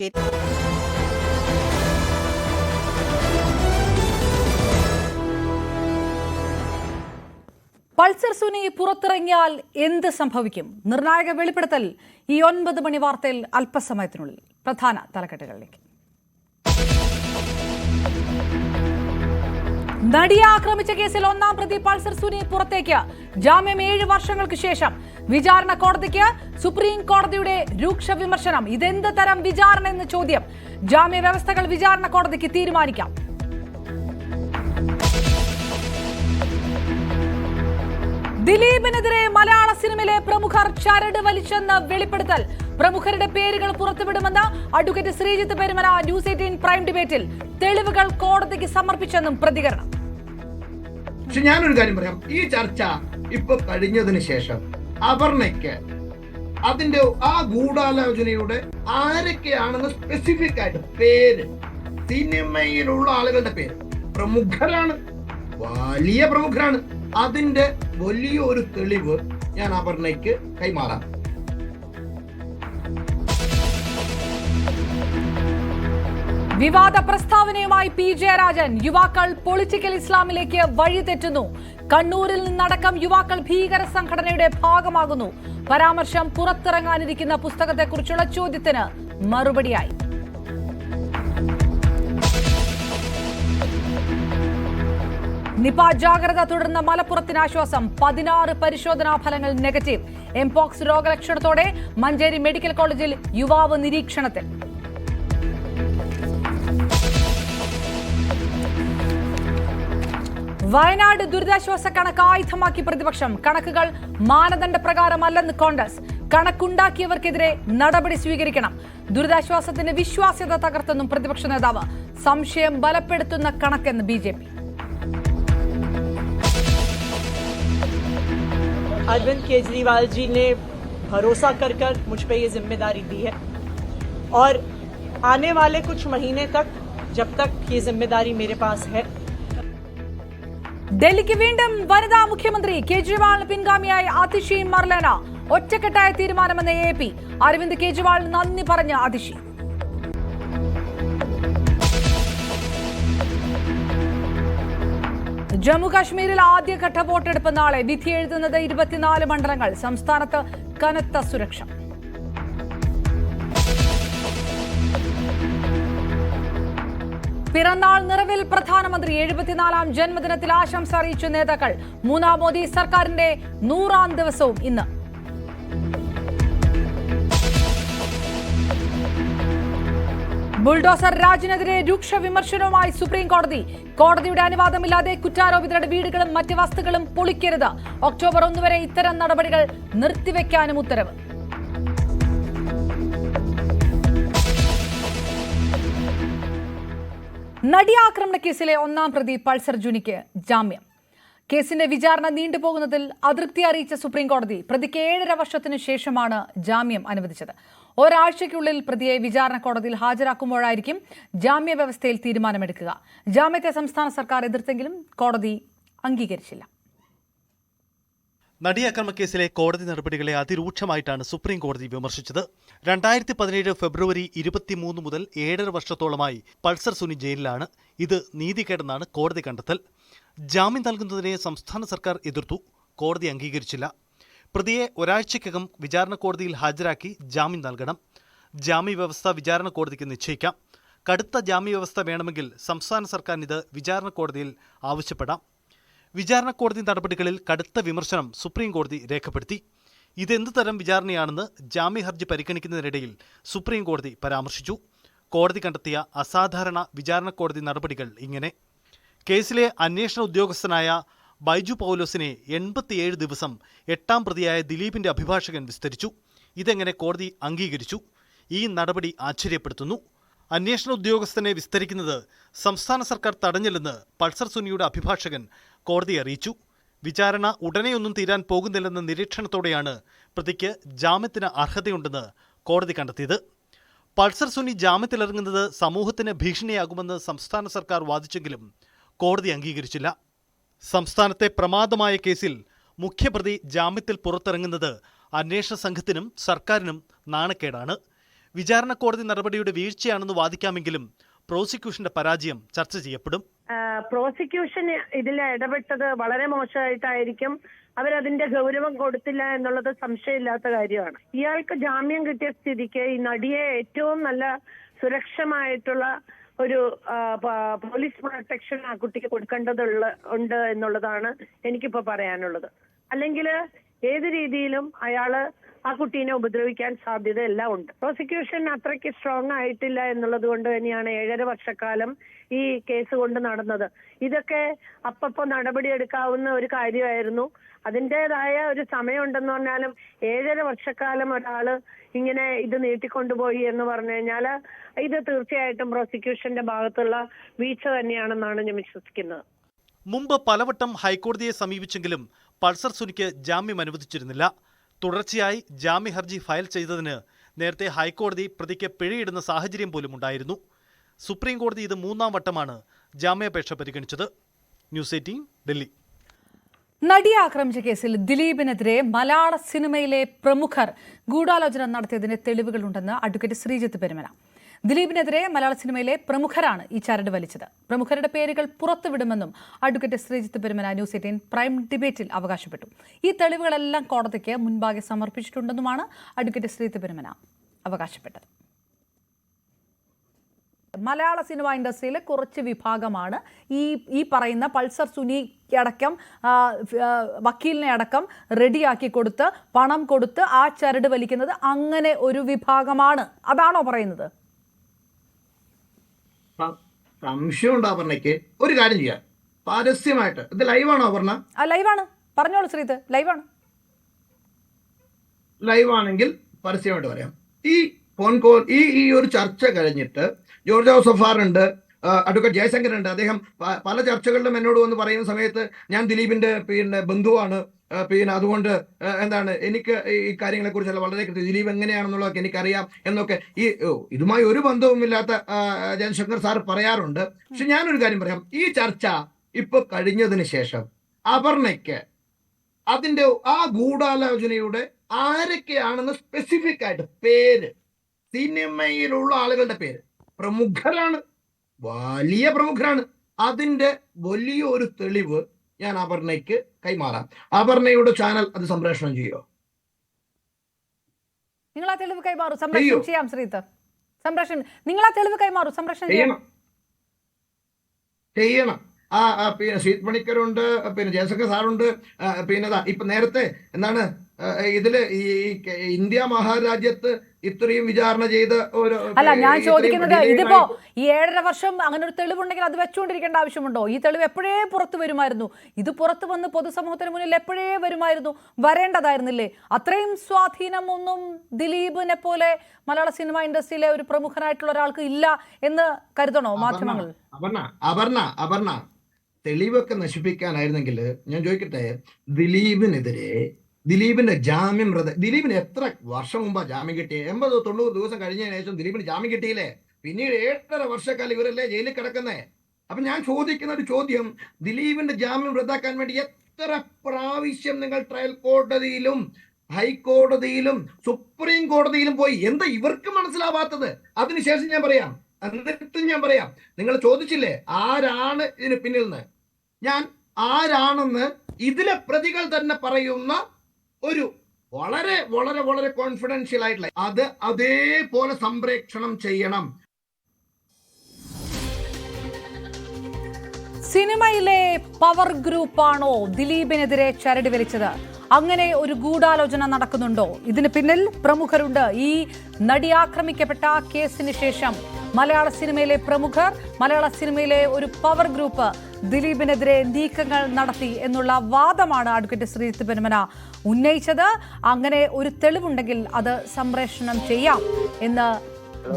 Pulsar Suni പുറത്തിറങ്ങിയാൽ എന്ത് സംഭവിക്കും? നിർണായക വെളിപ്പെടുത്തൽ ഈ 9 മണി വാർത്തയിൽ അല്പസമയത്തിനുള്ളിൽ. പ്രധാന തലക്കെട്ടുകളിലേക്ക്. നടിയെ ആക്രമിച്ച കേസിൽ 1-ാം പ്രതി പൾസർ സുനി പുറത്തേക്ക്. ജാമ്യം 7 വർഷങ്ങൾക്ക് ശേഷം. വിചാരണ കോടതിക്ക് സുപ്രീം കോടതിയുടെ രൂക്ഷ വിമർശനം. ഇതെന്ത് തരം വിചാരണ എന്ന ചോദ്യം. ജാമ്യ വ്യവസ്ഥകൾ വിചാരണ കോടതിക്ക് തീരുമാനിക്കാം. ദിലീപിനെതിരെ മലയാള സിനിമയിലെ പ്രമുഖർ ചരട് വലിച്ചെന്ന് വെളിപ്പെടുത്തൽ. പ്രമുഖരുടെ പേരുകൾ പുറത്തുവിടുമെന്ന് advocate Sreejith Perumana News 18 prime ഡിബേറ്റിൽ. തെളിവുകൾ കോടതിക്ക് സമർപ്പിച്ചെന്നും പ്രതികരണം. പക്ഷെ ഞാനൊരു കാര്യം പറയാം, ഈ ചർച്ച ഇപ്പൊ കഴിഞ്ഞതിന് ശേഷം അപർണയ്ക്ക് അതിന്റെ ആ ഗൂഢാലോചനയുടെ ആരൊക്കെയാണെന്ന് സ്പെസിഫിക് ആയിട്ട് പേര്, സിനിമയിലുള്ള ആളുകളുടെ പേര്, പ്രമുഖരാണ്, വലിയ പ്രമുഖരാണ്. അതിന്റെ വലിയൊരു തെളിവ് ഞാൻ അപർണയ്ക്ക് കൈമാറാം. വിവാദ പ്രസ്താവനയുമായി പി ജയരാജൻ. യുവാക്കൾ പൊളിറ്റിക്കൽ ഇസ്ലാമിലേക്ക് വഴിതെറ്റുന്നു. കണ്ണൂരിൽ നിന്നടക്കം യുവാക്കൾ ഭീകര സംഘടനയുടെ ഭാഗമാകുന്നു. പരാമർശം പുറത്തിറങ്ങാനിരിക്കുന്ന പുസ്തകത്തെക്കുറിച്ചുള്ള ചോദ്യത്തിന് മറുപടിയായി. നിപ ജാഗ്രത തുടർന്ന മലപ്പുറത്തിന് ആശ്വാസം. 16 പരിശോധനാ ഫലങ്ങൾ നെഗറ്റീവ്. എംപോക്സ് രോഗലക്ഷണത്തോടെ മഞ്ചേരി മെഡിക്കൽ കോളേജിൽ യുവാവ് നിരീക്ഷണത്തിൽ. വയനാട് ദുരിതാശ്വാസ കണക്ക് ആയുധമാക്കി പ്രതിപക്ഷം. കണക്കുകൾ മാനദണ്ഡ പ്രകാരമല്ലെന്ന് കോൺഗ്രസ്. കണക്കുണ്ടാക്കിയവർക്കെതിരെ നടപടി സ്വീകരിക്കണം. ദുരിതാശ്വാസത്തിന്റെ വിശ്വാസ്യത തകർത്തെന്നും പ്രതിപക്ഷ നേതാവ്. സംശയം ബലപ്പെടുത്തുന്ന കണക്കെന്ന് BJP. अरविंद केजरीवाल जी ने भरोसा कर मुझ पे ये जिम्मेदारी दी है और आने वाले कुछ महीने तक, जब तक ये जिम्मेदारी मेरे पास है. ഡൽഹിക്ക് വീണ്ടും വനിതാ മുഖ്യമന്ത്രി. കേജ്രിവാളിന് പിൻഗാമിയായി അതിഷി മർലേന. ഒറ്റക്കെട്ടായ തീരുമാനമെന്ന് AP. അരവിന്ദ് കേജ്രിവാളിന് നന്ദി പറഞ്ഞ അതിഷി. ജമ്മു കാശ്മീരിൽ ആദ്യഘട്ട വോട്ടെടുപ്പ് നാളെ. വിധി എഴുതുന്നത് 24 മണ്ഡലങ്ങൾ. സംസ്ഥാനത്ത് കനത്ത സുരക്ഷ. പിറന്നാൾ നിറവിൽ പ്രധാനമന്ത്രി. 74-ാം ജന്മദിനത്തിൽ ആശംസ അറിയിച്ച നേതാക്കൾ. 3-ാം മോദി സർക്കാരിന്റെ 100-ാം ദിവസവും ഇന്ന്. ബുൾഡോസർ രാജിനെതിരെ രൂക്ഷ വിമർശനവുമായി സുപ്രീം കോടതി. കോടതിയുടെ അനുവാദമില്ലാതെ കുറ്റാരോപിതരുടെ വീടുകളും മറ്റ് വസ്തുക്കളും പൊളിക്കരുത്. ഒക്ടോബർ 1 വരെ ഇത്തരം നടപടികൾ നിർത്തിവെക്കാനും ഉത്തരവ്. നടിയാക്രമണ കേസിലെ 1-ാം പ്രതി പൾസർ ജുനിക്ക് ജാമ്യം. കേസിന്റെ വിചാരണ നീണ്ടുപോകുന്നതിൽ അതൃപ്തി അറിയിച്ച സുപ്രീം കോടതി പ്രതിക്ക് 7.5 വർഷത്തിനു ശേഷമാണ് ജാമ്യം അനുവദിച്ചത്. ഒരാഴ്ചയ്ക്കുള്ളിൽ പ്രതിയെ വിചാരണ കോടതിയിൽ ഹാജരാക്കുമ്പോഴായിരിക്കും ജാമ്യ വ്യവസ്ഥയിൽ തീരുമാനമെടുക്കുക. ജാമ്യത്തെ സംസ്ഥാന സർക്കാർ എതിർത്തെങ്കിലും കോടതി അംഗീകരിച്ചില്ല. നടിയാക്രമണ കേസിലെ കോടതി നടപടികളെ അതിരൂക്ഷമായിട്ടാണ് സുപ്രീം കോടതി വിമർശിച്ചത്. 2017 ഫെബ്രുവരി 23 മുതൽ 7.5 വർഷത്തോളമായി പൾസർ സുനി ജയിലിലാണ്. ഇത് നീതികേടെന്നാണ് കോടതി കണ്ടെത്തൽ. ജാമ്യം നൽകുന്നതിനെ സംസ്ഥാന സർക്കാർ എതിർത്തു. കോടതി അംഗീകരിച്ചില്ല. പ്രതിയെ ഒരാഴ്ചയ്ക്കകം വിചാരണ കോടതിയിൽ ഹാജരാക്കി ജാമ്യം നൽകണം. ജാമ്യവ്യവസ്ഥ വിചാരണ കോടതിക്ക് നിശ്ചയിക്കാം. കടുത്ത ജാമ്യവ്യവസ്ഥ വേണമെങ്കിൽ സംസ്ഥാന സർക്കാരിന് ഇത് വിചാരണ കോടതിയിൽ ആവശ്യപ്പെടാം. വിചാരണ കോടതി നടപടികളിൽ കടുത്ത വിമർശനം സുപ്രീം കോടതി രേഖപ്പെടുത്തി. ഇതെന്ത് തരം വിചാരണയാണെന്ന് ജാമ്യ ഹർജി പരിഗണിക്കുന്നതിനിടയിൽ സുപ്രീം കോടതി പരാമർശിച്ചു. കോടതി കണ്ടെത്തിയ അസാധാരണ വിചാരണ കോടതി നടപടികൾ ഇങ്ങനെ. കേസിലെ അന്വേഷണ ഉദ്യോഗസ്ഥനായ ബൈജു പൗലോസിനെ 87 ദിവസം 8-ാം പ്രതിയായ ദിലീപിന്റെ അഭിഭാഷകൻ വിസ്തരിച്ചു. ഇതെങ്ങനെ കോടതി അംഗീകരിച്ചു? ഈ നടപടി ആശ്ചര്യപ്പെടുത്തുന്നു. അന്വേഷണ ഉദ്യോഗസ്ഥനെ വിസ്തരിക്കുന്നത് സംസ്ഥാന സർക്കാർ തടഞ്ഞില്ലെന്ന് പൾസർ സുനിയുടെ അഭിഭാഷകൻ കോടതിയെ അറിയിച്ചു. വിചാരണ ഉടനെയൊന്നും തീരാൻ പോകുന്നില്ലെന്ന നിരീക്ഷണത്തോടെയാണ് പ്രതിക്ക് ജാമ്യത്തിന് അർഹതയുണ്ടെന്ന് കോടതി കണ്ടെത്തിയത്. പൾസർ സുനി ജാമ്യത്തിലിറങ്ങുന്നത് സമൂഹത്തിന് ഭീഷണിയാകുമെന്ന് സംസ്ഥാന സർക്കാർ വാദിച്ചെങ്കിലും കോടതി അംഗീകരിച്ചില്ല. സംസ്ഥാനത്തെ പ്രമാദമായ കേസിൽ മുഖ്യപ്രതി ജാമ്യത്തിൽ പുറത്തിറങ്ങുന്നത് അന്വേഷണ സംഘത്തിനും സർക്കാരിനും നാണക്കേടാണ്. വിചാരണ കോടതി നടപടിയുടെ വീഴ്ചയാണെന്ന് വാദിക്കാമെങ്കിലും പ്രോസിക്യൂഷന്റെ പരാജയം ചർച്ച ചെയ്യപ്പെടും. പ്രോസിക്യൂഷൻ ഇതിൽ ഇടപെട്ടത് വളരെ മോശമായിട്ടായിരിക്കും. അവരതിന്റെ ഗൗരവം കൊടുത്തില്ല എന്നുള്ളത് സംശയമില്ലാത്ത കാര്യമാണ്. ഇയാൾക്ക് ജാമ്യം കിട്ടിയ സ്ഥിതിക്ക് ഈ നടിയെ ഏറ്റവും നല്ല സുരക്ഷമായിട്ടുള്ള ഒരു പോലീസ് പ്രൊട്ടക്ഷൻ ആ കുട്ടിക്ക് ഉണ്ട് എന്നുള്ളതാണ് എനിക്കിപ്പോ പറയാനുള്ളത്. അല്ലെങ്കിൽ ഏത് രീതിയിലും അയാള് ആ കുട്ടീനെ ഉപദ്രവിക്കാൻ സാധ്യതയെല്ലാം ഉണ്ട്. പ്രോസിക്യൂഷൻ അത്രയ്ക്ക് സ്ട്രോങ് ആയിട്ടില്ല എന്നുള്ളത് കൊണ്ട് തന്നെയാണ് 7.5 വർഷക്കാലം ഈ കേസ് കൊണ്ട് നടന്നത്. ഇതൊക്കെ അപ്പപ്പോ നടപടിയെടുക്കാവുന്ന ഒരു കാര്യമായിരുന്നു. അതിൻ്റെതായ ഒരു സമയമുണ്ടെന്ന് പറഞ്ഞാലും 7.5 വർഷക്കാലം ഒരാള് ഇങ്ങനെ ഇത് നീട്ടിക്കൊണ്ടുപോയി എന്ന് പറഞ്ഞു കഴിഞ്ഞാല് ഇത് തീർച്ചയായിട്ടും പ്രോസിക്യൂഷന്റെ ഭാഗത്തുള്ള വീഴ്ച തന്നെയാണെന്നാണ് ഞാൻ വിശ്വസിക്കുന്നത്. മുമ്പ് പലവട്ടം ഹൈക്കോടതിയെ സമീപിച്ചെങ്കിലും പൾസർ സുനിക്ക് ജാമ്യം അനുവദിച്ചിരുന്നില്ല. തുടർച്ചയായി ജാമ്യ ഹർജി ഫയൽ ചെയ്തതിന് നേരത്തെ ഹൈക്കോടതി പ്രതിക്ക് പിഴയിടുന്ന സാഹചര്യം പോലും ഉണ്ടായിരുന്നു. സുപ്രീം കോടതി ഇത് 3ാം വട്ടമാണ് ജാമ്യാപേക്ഷ പരിഗണിച്ചത്. ന്യൂസ് 18 ഡൽഹി. നടിയെ ആക്രമിച്ച കേസിൽ ദിലീപിനെതിരെ മലയാള സിനിമയിലെ പ്രമുഖർ ഗൂഢാലോചന നടത്തിയതിന് തെളിവുകളുണ്ടെന്ന് അഡ്വക്കേറ്റ് ശ്രീജിത്ത് പെരുമന. ദിലീപിനെതിരെ മലയാള സിനിമയിലെ പ്രമുഖരാണ് ഈ ചരട് വലിച്ചത്. പ്രമുഖരുടെ പേരുകൾ പുറത്തുവിടുമെന്നും advocate Sreejith Perumana News 18 prime ഡിബേറ്റിൽ അവകാശപ്പെട്ടു. ഈ തെളിവുകളെല്ലാം കോടതിക്ക് മുൻപാകെ സമർപ്പിച്ചിട്ടുണ്ടെന്നുമാണ് അഡ്വക്കേറ്റ് ശ്രീജിത്ത് പെരുമന അവകാശപ്പെട്ടത്. മലയാള സിനിമ ഇൻഡസ്ട്രിയിലെ കുറച്ച് വിഭാഗമാണ് ഈ പറയുന്ന പൾസർ സുനിയടക്കം വക്കീലിനെ അടക്കം റെഡിയാക്കി കൊടുത്ത് പണം കൊടുത്ത് ആ ചരട് വലിക്കുന്നത്. അങ്ങനെ ഒരു വിഭാഗമാണ്. അതാണോ പറയുന്നത്? സംശയം ഉണ്ട് അപർണയ്ക്ക്. ഒരു കാര്യം ചെയ്യാം, പരസ്യമായിട്ട് ഇത് ലൈവാണോ അപർണ? ലൈവാണ്, പറഞ്ഞോളൂ ശ്രീത്. ലൈവാണ്. ലൈവാണെങ്കിൽ പരസ്യമായിട്ട് പറയാം. ഈ ഫോൺ കോൾ ഈ ഒരു ചർച്ച കഴിഞ്ഞിട്ട് ജോർജ് ജോസഫാർ ഉണ്ട്, അഡ്വക്കേറ്റ് ജയശങ്കർ ഉണ്ട്. അദ്ദേഹം പല ചർച്ചകളിലും എന്നോട് വന്ന് പറയുന്ന സമയത്ത് ഞാൻ ദിലീപിന്റെ ബന്ധുവാണ്, അതുകൊണ്ട് എന്താണ് എനിക്ക് ഈ കാര്യങ്ങളെ കുറിച്ചല്ല വളരെ ദിലീപ് എങ്ങനെയാണെന്നുള്ളതൊക്കെ എനിക്കറിയാം എന്നൊക്കെ ഇതുമായി ഒരു ബന്ധവുമില്ലാത്ത ജയശങ്കർ സാർ പറയാറുണ്ട്. പക്ഷെ ഞാനൊരു കാര്യം പറയാം, ഈ ചർച്ച ഇപ്പൊ കഴിഞ്ഞതിന് ശേഷം അപർണയ്ക്ക് അതിന്റെ ആ ഗൂഢാലോചനയുടെ ആരൊക്കെയാണെന്ന് സ്പെസിഫിക് ആയിട്ട് പേര്, സിനിമയിലുള്ള ആളുകളുടെ പേര്, പ്രമുഖരാണ്, വലിയ പ്രമുഖരാണ്. അതിന്റെ വലിയൊരു തെളിവ് ഞാൻ അപർണയ്ക്ക് കൈമാറാം. അപർണയുടെ ചാനൽ അത് സംപ്രേഷണം ചെയ്യോ? നിങ്ങൾ ആ തെളിവ് കൈമാറൂ, സംപ്രേഷണം ചെയ്യാം. ശ്രീത്ത്, സംപ്രേഷണം നിങ്ങൾ ആ തെളിവ് കൈമാറൂ, സംപ്രേഷണം ചെയ്യണം. ശ്രീത് പണിക്കരുണ്ട്, ജയശങ്കർ സാറുണ്ട്, ഇപ്പൊ നേരത്തെ എന്താണ് ഇതില് ഈ ഇന്ത്യ മഹാരാജ്യത്ത് ഇത്രയും വിചാരണ ചെയ്ത ഒരു അല്ല, ഞാൻ ചോദിക്കുന്നത് ഇതിപ്പോ ഈ 7.5 വർഷം അങ്ങനെ ഒരു തെളിവുണ്ടെങ്കിൽ അത് വെച്ചുകൊണ്ടിരിക്കേണ്ട ആവശ്യമുണ്ടോ? ഈ തെളിവ് എപ്പോഴേ പുറത്തു വരുമായിരുന്നു. ഇത് പുറത്തു വന്ന് പൊതുസമൂഹത്തിന് മുന്നിൽ എപ്പോഴേ വരുമായിരുന്നു, വരേണ്ടതായിരുന്നില്ലേ? അത്രയും സ്വാധീനമൊന്നും ദിലീപിനെ പോലെ മലയാള സിനിമ ഇൻഡസ്ട്രിയിലെ ഒരു പ്രമുഖനായിട്ടുള്ള ഒരാൾക്ക് ഇല്ല എന്ന് കരുതണോ മാധ്യമങ്ങൾ? അപർണ തെളിവൊക്കെ നശിപ്പിക്കാനായിരുന്നെങ്കിൽ ഞാൻ ചോദിക്കട്ടെ, ദിലീപിന്റെ ജാമ്യം ദിലീപിന് എത്ര വർഷം മുമ്പാ ജാമ്യം കിട്ടിയേ? 80-90 ദിവസം കഴിഞ്ഞതിന് ശേഷം ദിലീപിന് ജാമ്യം കിട്ടിയില്ലേ? പിന്നീട് 7.5 വർഷക്കാലം ഇവരല്ലേ ജയിലിൽ കിടക്കുന്നേ. അപ്പൊ ഞാൻ ചോദിക്കുന്ന ഒരു ചോദ്യം, ദിലീപിന്റെ ജാമ്യം റദ്ദാക്കാൻ വേണ്ടി എത്ര പ്രാവശ്യം നിങ്ങൾ ട്രയൽ കോടതിയിലും ഹൈക്കോടതിയിലും സുപ്രീം കോടതിയിലും പോയി? എന്താ ഇവർക്ക് മനസ്സിലാവാത്തത്? അതിനുശേഷം ഞാൻ പറയാം, എന്നിട്ടും ഞാൻ പറയാം, നിങ്ങൾ ചോദിച്ചില്ലേ ആരാണ് ഇതിന് പിന്നിൽ നിന്ന്? ഞാൻ ആരാണെന്ന് ഇതിലെ പ്രതികൾ തന്നെ പറയുന്ന ഒരു വളരെ വളരെ വളരെ കോൺഫിഡൻഷ്യൽ ആയിട്ടുള്ള അത് അതേപോലെ സംപ്രേക്ഷണം ചെയ്യണം. സിനിമയിലെ പവർ ഗ്രൂപ്പാണോ ദിലീപിനെതിരെ ചരട് വലിച്ചത്? അങ്ങനെ ഒരു ഗൂഢാലോചന നടക്കുന്നുണ്ടോ? ഇതിന് പിന്നിൽ പ്രമുഖരുണ്ട്. ഈ നടി ആക്രമിക്കപ്പെട്ട കേസിന് ശേഷം മലയാള സിനിമയിലെ പ്രമുഖർ, മലയാള സിനിമയിലെ ഒരു പവർ ഗ്രൂപ്പ് ദിലീപിനെതിരെ നീക്കങ്ങൾ നടത്തി എന്നുള്ള വാദമാണ് അഡ്വക്കേറ്റ് ശ്രീജിത്ത് പെരുമന ഉന്നയിച്ചത്. അങ്ങനെ ഒരു തെളിവുണ്ടെങ്കിൽ അത് സംപ്രേഷണം ചെയ്യാം എന്ന്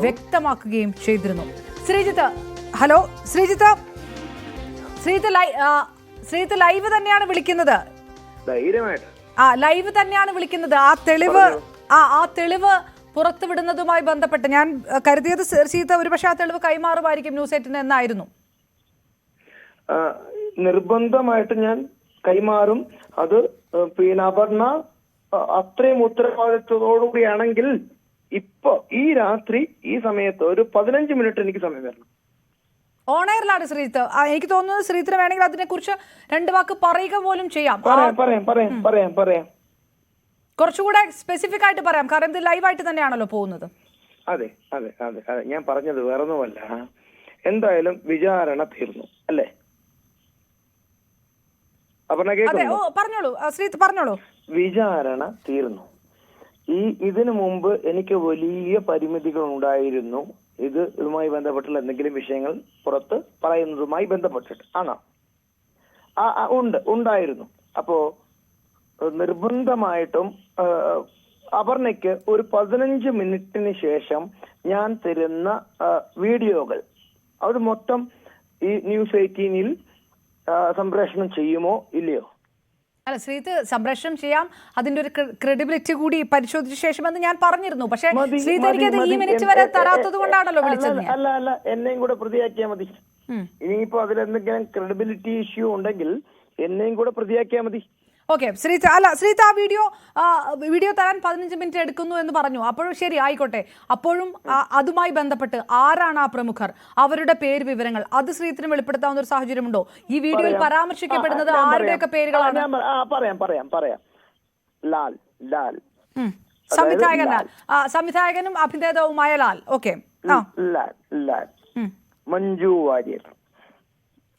വ്യക്തമാക്കുകയും ചെയ്തിരുന്നു. ശ്രീജിത്ത്, ഹലോ ശ്രീജിത്ത് ലൈവ് തന്നെയാണ് വിളിക്കുന്നത്. ലൈവ് തന്നെയാണ് വിളിക്കുന്നത്. ആ തെളിവ് പുറത്തുവിടുന്നതുമായി ബന്ധപ്പെട്ട് ഞാൻ കരുതിയത് ശ്രീജിത്ത് ഒരുപക്ഷെ ആ തെളിവ് കൈമാറുമായിരിക്കും ന്യൂസ് 18 എന്നായിരുന്നു. നിർബന്ധമായിട്ട് ഞാൻ കൈമാറും. അത് അപർണ അത്രയും ഉത്തരവാദിത്വത്തോടുകൂടിയാണെങ്കിൽ ഇപ്പൊ ഈ രാത്രി ഈ സമയത്ത് ഒരു 15 മിനിറ്റ് എനിക്ക് സമയം തരണം. ഓണയറിലാണ് ശ്രീത്ത്. എനിക്ക് തോന്നുന്നത് ശ്രീത്തിന് വേണമെങ്കിൽ അതിനെക്കുറിച്ച് 2 വാക്ക് പറയുക പോലും ചെയ്യാം. പറയാം. കുറച്ചുകൂടെ സ്പെസിഫിക് ആയിട്ട് പറയാം, കാരണം ഇത് ലൈവായിട്ട് തന്നെയാണല്ലോ പോകുന്നത്. അതെ ഞാൻ പറഞ്ഞത് വേറൊന്നുമല്ല. എന്തായാലും വിചാരണ തീർന്നു അല്ലേ? അപർണ കേൾക്കുന്നു? പറഞ്ഞോളൂ ശ്രീത്ത്, പറഞ്ഞോളൂ. വിചാരണ തീർന്നു. ഇതിനു മുമ്പ് എനിക്ക് വലിയ പരിമിതികൾ ഉണ്ടായിരുന്നു. ഇതുമായി ബന്ധപ്പെട്ടുള്ള എന്തെങ്കിലും വിഷയങ്ങൾ പുറത്ത് പറയുന്നതുമായി ബന്ധപ്പെട്ടിട്ട് ആണോ? ഉണ്ടായിരുന്നു. അപ്പോ നിർബന്ധമായിട്ടും അപർണയ്ക്ക് ഒരു 15 മിനിറ്റിന് ശേഷം ഞാൻ തരുന്ന വീഡിയോകൾ അത് മൊത്തം ഈ ന്യൂസ് 18-ൽ സംപ്രേഷണം ചെയ്യുമോ ഇല്ലയോ? അല്ല ശ്രീത്ത്, സംപ്രേഷണം ചെയ്യാം. അതിന്റെ ഒരു ക്രെഡിബിലിറ്റി കൂടി പരിശോധിച്ച ശേഷം എന്ന് ഞാൻ പറഞ്ഞിരുന്നു. പക്ഷേ ശ്രീത്ത് എനിക്കത് ഈ മിനിറ്റ് വരെ തരാത്തത് കൊണ്ടാണല്ലോ വിളിച്ചത്. അല്ല എന്നെയും കൂടെ പ്രതിയാക്കിയാൽ മതി. ഇനിയിപ്പോ അതിലെന്തെങ്കിലും ക്രെഡിബിലിറ്റി ഇഷ്യൂ ഉണ്ടെങ്കിൽ എന്നെയും കൂടെ പ്രതിയാക്കിയാൽ മതി. ഓക്കെ ശ്രീത്ത്, ശ്രീത്ത് ആ വീഡിയോ തരാൻ 15 മിനിറ്റ് എടുക്കുന്നു എന്ന് പറഞ്ഞു. അപ്പോഴും ശരി, ആയിക്കോട്ടെ. അപ്പോഴും അതുമായി ബന്ധപ്പെട്ട് ആരാണ് ആ പ്രമുഖർ, അവരുടെ പേര് വിവരങ്ങൾ അത് ശ്രീത്തിന് വെളിപ്പെടുത്താവുന്ന ഒരു സാഹചര്യമുണ്ടോ? ഈ വീഡിയോയിൽ പരാമർശിക്കപ്പെടുന്നത് ആരുടെയൊക്കെ പേരുകളാണ്? പറയാം. ലാൽ സംവിധായകൻ ലാൽ, സംവിധായകനും അഭിനേതാവുമായ ലാൽ. ഓക്കെ. ലാൽ മഞ്ജു വാര്യർ.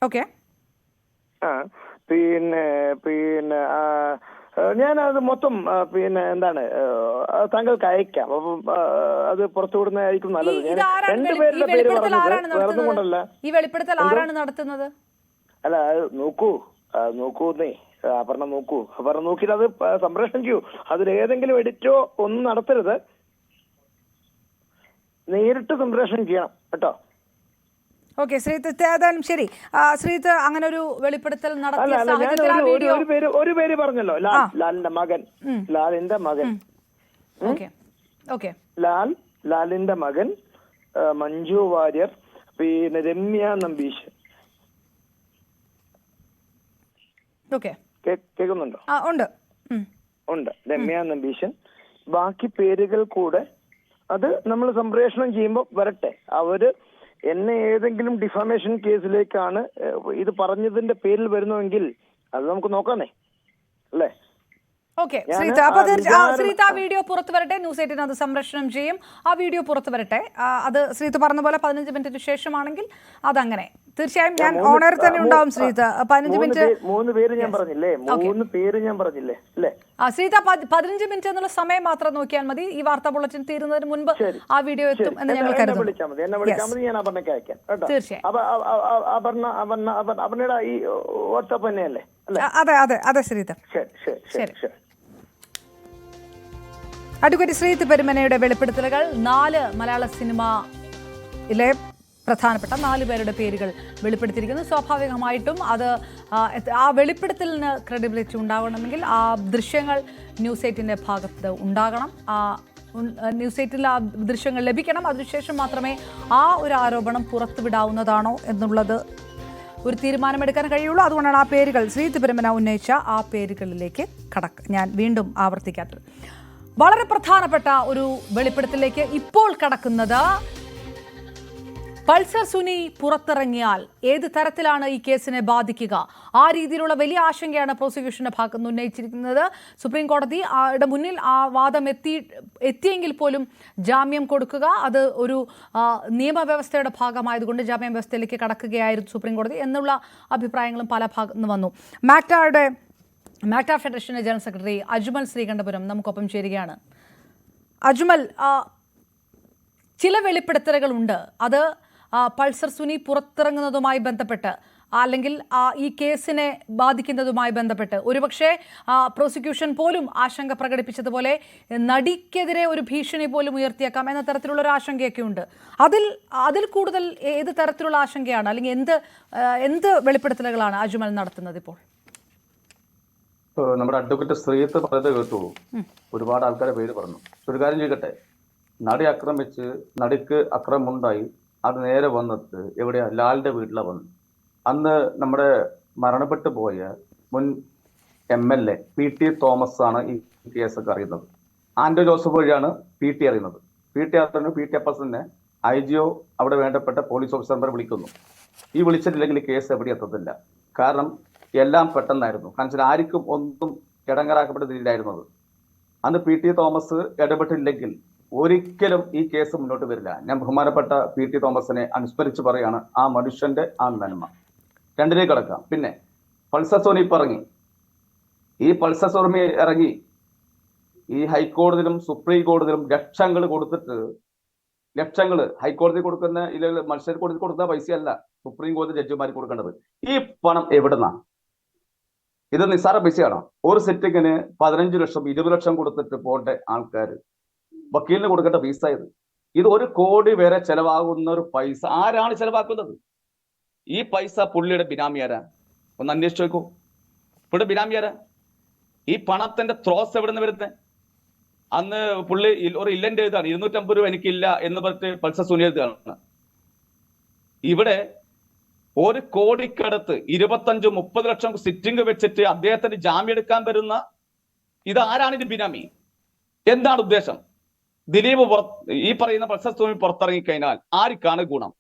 ഓക്കെ. പിന്നെ ഞാനത് മൊത്തം എന്താണ് താങ്കൾക്ക് അയക്കാം. അപ്പം അത് പുറത്തുവിടുന്നതായിരിക്കും നല്ലത്. രണ്ടുപേരുടെ പേര് പറഞ്ഞത് വേറൊന്നും കൊണ്ടല്ല. ഈ വെളിപ്പെടുത്തൽ ആരാണ് നടത്തുന്നത്? അല്ല നോക്കൂന്നേ അപർണ നോക്കിയിട്ട് അത് സംപ്രേഷണം ചെയ്യൂ. അതിലേതെങ്കിലും എഡിറ്റോ ഒന്നും നടത്തരുത്, നേരിട്ട് സംപ്രേഷണം ചെയ്യണം കേട്ടോ. ഓക്കെ ശ്രീത്ത്, ഏതായാലും ശരി. ശ്രീത്ത് അങ്ങനെ ഒരു വെളിപ്പെടുത്തൽ നടത്തിയ സാഹചര്യത്തിൽ ഒരു പേര് പറഞ്ഞല്ലോ, ലാലിന്റെ മകൻ. ലാലിന്റെ മകൻ മഞ്ജു വാര്യർ, പിന്നെ രമ്യ നമ്പീശൻ. കേൾക്കുന്നുണ്ടോ? ഉണ്ട് രമ്യ നമ്പീശൻ. ബാക്കി പേരുകൾ കൂടെ അത് നമ്മൾ സംപ്രേഷണം ചെയ്യുമ്പോൾ വരട്ടെ. അവര് എന്നെ ഏതെങ്കിലും ഡിഫാമേഷൻ കേസിലേക്കാണ് ഇത് പറഞ്ഞതിന്റെ പേരിൽ വരുന്നുവെങ്കിൽ അത് നമുക്ക് നോക്കാന്നേ അല്ലേ? ഓക്കെ ശ്രീത്ത്, ആ വീഡിയോ പുറത്തു വരട്ടെ. ന്യൂസ് 18 അത് സംപ്രേഷണം ചെയ്യും. ആ വീഡിയോ പുറത്തു വരട്ടെ. അത് ശ്രീത്ത് പറഞ്ഞ പോലെ 15 മിനിറ്റിന് ശേഷമാണെങ്കിൽ അതങ്ങനെ തീർച്ചയായും ഞാൻ ഓണർ തന്നെ ഉണ്ടാവും. ശ്രീത്ത് 15 മിനിറ്റ് 3 പേര് ഞാൻ പറഞ്ഞില്ലേ? 3 പേര് ഞാൻ പറഞ്ഞില്ലേ അല്ലേ? ശ്രീത്ത് 15 മിനിറ്റ് എന്നുള്ള സമയം മാത്രം നോക്കിയാൽ മതി. ഈ വാർത്താ ബുള്ളറ്റിൻ തീരുന്നതിന് മുൻപ് ആ വീഡിയോ എത്തും എന്ന് ഞങ്ങൾ കരുതുന്നു. എന്നെ വിളിച്ചാൽ മതി, ഞാൻ അപർണയ്ക്ക് അയക്കാം കേട്ടോ. തീർച്ചയായും. അപർണയുടെ ഈ വാട്സാപ്പ് തന്നെയല്ലേ? അതെ ശ്രീത്ത്. ശരി. അഡ്വക്കേറ്റ് ശ്രീത്ത് പെരുമനയുടെ വെളിപ്പെടുത്തലുകൾ 4 മലയാള സിനിമയിലെ പ്രധാനപ്പെട്ട 4 പേരുടെ പേരുകൾ വെളിപ്പെടുത്തിയിരിക്കുന്നു. സ്വാഭാവികമായിട്ടും അത് ആ വെളിപ്പെടുത്തലിന് ക്രെഡിബിലിറ്റി ഉണ്ടാകണമെങ്കിൽ ആ ദൃശ്യങ്ങൾ ന്യൂസ് 18ന്റെ ഭാഗത്ത് ഉണ്ടാകണം. ന്യൂസ് 18ൽ ആ ദൃശ്യങ്ങൾ ലഭിക്കണം. അതിനുശേഷം മാത്രമേ ആ ഒരു ആരോപണം പുറത്തുവിടാവുന്നതാണോ എന്നുള്ളത് ഒരു തീരുമാനമെടുക്കാൻ കഴിയുള്ളൂ. അതുകൊണ്ടാണ് ആ പേരുകൾ ശ്രീത്ത് പെരുമന ഉന്നയിച്ച ആ പേരുകളിലേക്ക് ഞാൻ വീണ്ടും ആവർത്തിക്കാത്തത്. വളരെ പ്രധാനപ്പെട്ട ഒരു വെളിപ്പെടുത്തലിലേക്ക് ഇപ്പോൾ കടക്കുന്നത്, പൾസർ സുനി പുറത്തിറങ്ങിയാൽ ഏത് തരത്തിലാണ് ഈ കേസിനെ ബാധിക്കുക? ആ രീതിയിലുള്ള വലിയ ആശങ്കയാണ് പ്രോസിക്യൂഷന്റെ ഭാഗത്ത് നിന്ന് ഉന്നയിച്ചിരിക്കുന്നത്. സുപ്രീം കോടതിയുടെ മുന്നിൽ ആ വാദം എത്തിയെങ്കിൽ പോലും ജാമ്യം കൊടുക്കുക, അത് ഒരു നിയമവ്യവസ്ഥയുടെ ഭാഗമായതുകൊണ്ട് ജാമ്യം വ്യവസ്ഥയിലേക്ക് കടക്കുകയായിരുന്നു സുപ്രീം കോടതി എന്നുള്ള അഭിപ്രായങ്ങളും പല ഭാഗത്തു നിന്ന് വന്നു. മാക്ട ഫെഡറേഷന്റെ ജനറൽ സെക്രട്ടറി അജ്മൽ ശ്രീകണ്ഠപുരം നമുക്കൊപ്പം ചേരുകയാണ്. അജ്മൽ, ചില വെളിപ്പെടുത്തലുകളുണ്ട്, അത് പൾസർ സുനി പുറത്തിറങ്ങുന്നതുമായി ബന്ധപ്പെട്ട് അല്ലെങ്കിൽ ഈ കേസിനെ ബാധിക്കുന്നതുമായി ബന്ധപ്പെട്ട് ഒരുപക്ഷെ പ്രോസിക്യൂഷൻ പോലും ആശങ്ക പ്രകടിപ്പിച്ചതുപോലെ നടിക്കെതിരെ ഒരു ഭീഷണി പോലും ഉയർത്തിയേക്കാം എന്ന തരത്തിലുള്ള ഒരു ആശങ്കയൊക്കെ ഉണ്ട്. അതിൽ കൂടുതൽ ഏത് തരത്തിലുള്ള ആശങ്കയാണ്, അല്ലെങ്കിൽ എന്ത് വെളിപ്പെടുത്തലുകളാണ് അജ്മൽ നടത്തുന്നത് ഇപ്പോൾ? നമ്മുടെ അഡ്വക്കേറ്റ് ശ്രീത്ത് പറഞ്ഞത് കേട്ടു. ഒരുപാട് ആൾക്കാരെ പേര് പറഞ്ഞു. ഒരു കാര്യം ചെയ്യട്ടെ, നടി ആക്രമിച്ച് നടിക്ക് അക്രമമുണ്ടായി, അത് നേരെ വന്നത് എവിടെയാ? ലാലിന്റെ വീട്ടിലാണ് വന്നത്. അന്ന് നമ്മുടെ മരണപ്പെട്ടു പോയ മുൻ MLA PT തോമസ് ആണ് ഈ കേസൊക്കെ അറിയുന്നത്. ആന്റോ ജോസഫ് വഴിയാണ് PT അറിയുന്നത്. PTFS IGO അവിടെ വേണ്ടപ്പെട്ട പോലീസ് ഓഫീസർമാരെ വിളിക്കുന്നു. ഈ വിളിച്ചിട്ടില്ലെങ്കിൽ കേസ് എവിടെ എത്തത്തില്ല. കാരണം എല്ലാം പെട്ടെന്നായിരുന്നു. കാരണം ആർക്കും ഒന്നും ഇടങ്ങറാക്കപ്പെട്ടതില്ലായിരുന്നത്. അന്ന് PT തോമസ് ഇടപെട്ടില്ലെങ്കിൽ ഒരിക്കലും ഈ കേസ് മുന്നോട്ട് വരില്ല. ഞാൻ ബഹുമാനപ്പെട്ട PT തോമസിനെ അനുസ്മരിച്ച് പറയാണ് ആ മനുഷ്യന്റെ ആ നന്മ. രണ്ടിലേക്ക് കടക്കാം. പിന്നെ പൾസർ സോണി ഇറങ്ങി. ഈ പൾസർ സോണി ഇറങ്ങി ഈ ഹൈക്കോടതിയിലും സുപ്രീം കോടതിയിലും ലക്ഷങ്ങൾ കൊടുത്തിട്ട്, ലക്ഷങ്ങൾ ഹൈക്കോടതി കൊടുക്കുന്ന മത്സര കോടതി കൊടുക്കുന്ന പൈസയല്ല സുപ്രീം കോടതി ജഡ്ജിമാർ കൊടുക്കേണ്ടത്. ഈ പണം എവിടുന്നാ? ഇത് നിസ്സാര പൈസയാണോ? ഒരു സെറ്റിങ്ങിന് 15 ലക്ഷം 20 ലക്ഷം കൊടുത്തിട്ട് പോകേണ്ട ആൾക്കാർ വക്കീലിന് കൊടുക്കേണ്ട പൈസ ഇത് 1 കോടി വരെ ചെലവാകുന്ന ഒരു പൈസ ആരാണ് ചെലവാക്കുന്നത്? ഈ പൈസ പുള്ളിയുടെ ബിനാമിയാരാ? ഒന്ന് അന്വേഷിച്ചു നോക്കൂ. പുള്ളിയുടെ ബിനാമിയാരാ? ഈ പണത്തിന്റെ ത്രോസ് എവിടെ നിന്ന് വരുന്നത്? അന്ന് പുള്ളി ഒരു ഇല്ലന്റെ എഴുതാണ് 250 രൂപ എനിക്കില്ല എന്ന് പറഞ്ഞിട്ട് പൾസർ സുനി എഴുതുകയാണ്. ഇവിടെ 1 കോടിക്കടുത്ത് 25-30 ലക്ഷം സിറ്റിംഗ് വെച്ചിട്ട് അദ്ദേഹത്തിന് ജാമ്യം എടുക്കാൻ വരുന്ന ഇതാരാണ് ഇത് ബിനാമി? എന്താണ് ഉദ്ദേശം? ദിലീപ് ഈ പറയുന്ന പൾസർ സുനി പുറത്തിറങ്ങിക്കഴിഞ്ഞാൽ ആർക്കാണ് ഗുണം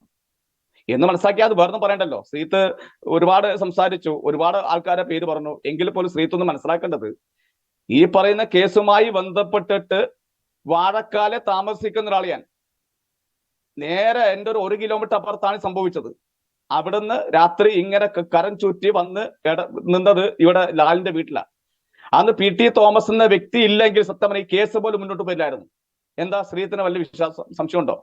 എന്ന് മനസ്സിലാക്കി അത് വേറൊന്നും പറയണ്ടല്ലോ. ശ്രീത്ത് ഒരുപാട് സംസാരിച്ചു, ഒരുപാട് ആൾക്കാരെ പേര് പറഞ്ഞു. എങ്കിൽ പോലും ശ്രീത്ത് ഒന്ന് മനസ്സിലാക്കേണ്ടത് ഈ പറയുന്ന കേസുമായി ബന്ധപ്പെട്ടിട്ട് വാഴക്കാലെ താമസിക്കുന്ന ഒരാൾ ഞാൻ. നേരെ എൻ്റെ ഒരു 1 കിലോമീറ്റർ അപ്പുറത്താണ് സംഭവിച്ചത്. അവിടുന്ന് രാത്രി ഇങ്ങനെ കരം ചുറ്റി വന്ന് നിന്നത് ഇവിടെ ലാലിന്റെ വീട്ടിലാണ്. അന്ന് PT തോമസ് എന്ന വ്യക്തി ഇല്ലെങ്കിൽ സത്യം ഈ കേസ് പോലും മുന്നോട്ട് പോയില്ലായിരുന്നു. എന്താ ശ്രീത്തിന് വലിയ സംശയമുണ്ടോ?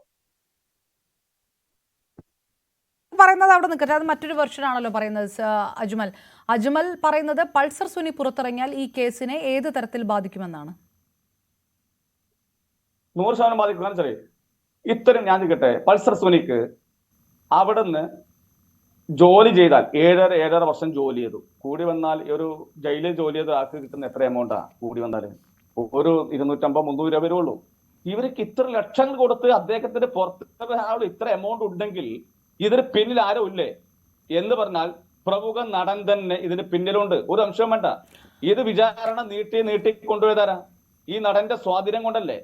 പറയുന്നത് അവിടെ നിൽക്കട്ടെ, അത് മറ്റൊരു വെർഷൻ ആണല്ലോ പറയുന്നത്. അജ്മൽ പറയുന്നത് പൾസർ സുനി പുറത്തിറങ്ങിയാൽ ഈ കേസിനെ ഏത് തരത്തിൽ ബാധിക്കുമെന്നാണ്. 100% ബാധിക്കും. ഇത്തരം ഞാൻ നിൽക്കട്ടെ, പൾസർ സുനിക്ക് അവിടുന്ന് ജോലി ചെയ്താൽ 7.5 വർഷം ജോലി ചെയ്തു. കൂടി വന്നാൽ ഒരു ജയിലിൽ ജോലി ചെയ്ത ആൾക്ക് കിട്ടുന്ന എത്ര എമൗണ്ടാ? കൂടി വന്നാൽ ഒരു 250-300 രൂപ വരുള്ളൂ. ഇവർക്ക് ഇത്ര ലക്ഷങ്ങൾ കൊടുത്ത് അദ്ദേഹത്തിന്റെ പുറത്ത് ഇത്ര എമൗണ്ട് ഉണ്ടെങ്കിൽ ഇതിന് പിന്നിൽ ആരോ ഇല്ലേ എന്ന് പറഞ്ഞാൽ പ്രമുഖ നടൻ തന്നെ ഇതിന് പിന്നിലുണ്ട്. ഒരു അംശവും വേണ്ട. ഇത് വിചാരണ നീട്ടി കൊണ്ടുപോയതാരാ? ഈ നടന്റെ സ്വാധീനം കൊണ്ടല്ലേ.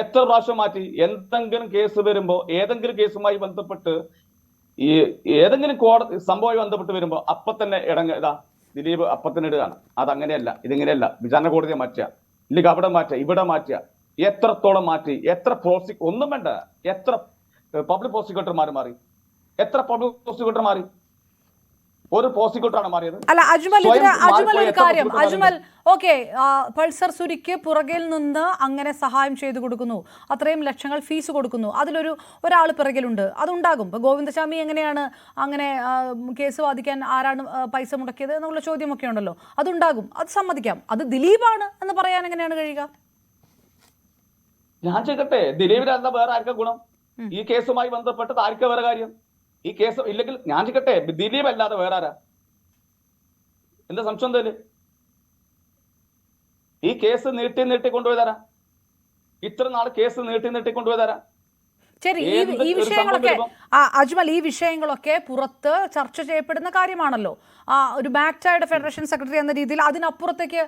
എത്ര പ്രാവശ്യം മാറ്റി. എന്തെങ്കിലും കേസ് വരുമ്പോ, ഏതെങ്കിലും കേസുമായി ബന്ധപ്പെട്ട് ഈ ഏതെങ്കിലും കോടതി സംഭവമായി ബന്ധപ്പെട്ട് വരുമ്പോ അപ്പൊ തന്നെ ദിലീപ് അപ്പത്തന്നെ ഇടുകയാണ്. അതങ്ങനെയല്ല, ഇതിങ്ങനെയല്ല. വിചാരണ കോടതിയെ മാറ്റുക, ഇല്ലെങ്കിൽ അവിടെ മാറ്റുക, ഇവിടെ മാറ്റുക. എത്രത്തോളം മാറ്റി? ഒന്നും വേണ്ട. എത്ര പബ്ലിക് പ്രോസിക്യൂട്ടർമാർ മാറി? എത്ര പബ്ലിക് പ്രോസിക്യൂട്ടർ മാറി? ഒരു പ്രോസിക്യൂട്ടറാണ് മാറിയത്. അല്ല അജ്മൽ ഒരു കാര്യം, ഓക്കെ, പൾസർ സുനിക്ക് പുറകിൽ നിന്ന് അങ്ങനെ സഹായം ചെയ്തു കൊടുക്കുന്നു, അത്രയും ലക്ഷങ്ങൾ ഫീസ് കൊടുക്കുന്നു, ഒരാൾ പിറകിലുണ്ട്, അതുണ്ടാകും. ഇപ്പൊ ഗോവിന്ദസ്വാമി എങ്ങനെയാണ് അങ്ങനെ കേസ് വാദിക്കാൻ ആരാണ് പൈസ മുടക്കിയത് എന്നുള്ള ചോദ്യമൊക്കെ ഉണ്ടല്ലോ. അതുണ്ടാകും, അത് സമ്മതിക്കാം. അത് ദിലീപാണ് എന്ന് പറയാൻ എങ്ങനെയാണ് കഴിയുക? ഞാൻ ചോദിക്കട്ടെ, ദിലീപിനല്ല വേറെ ആർക്കാ ഗുണം? ഈ കേസുമായി ബന്ധപ്പെട്ടത് ആർക്കാ വേറെ കാര്യം? ഈ കേസ് ഇല്ലെങ്കിൽ ഞാൻ ചോദിക്കട്ടെ, ദിലീപ് അല്ലാതെ വേറെ ആരാ? എന്താ സംശയം? എന്തായാലും ഈ കേസ് നീട്ടി കൊണ്ടുപോയതാരാ? ഇത്ര നാൾ കേസ് നീട്ടി കൊണ്ടുപോയതാരാ? ശരി, ഈ വിഷയങ്ങളൊക്കെ അജ്മൽ, ഈ വിഷയങ്ങളൊക്കെ പുറത്ത് ചർച്ച ചെയ്യപ്പെടുന്ന കാര്യമാണല്ലോ. ഒരു ബാക്ക്സൈഡ് ഫെഡറേഷൻ സെക്രട്ടറി എന്ന രീതിയിൽ അതിനപ്പുറത്തേക്ക്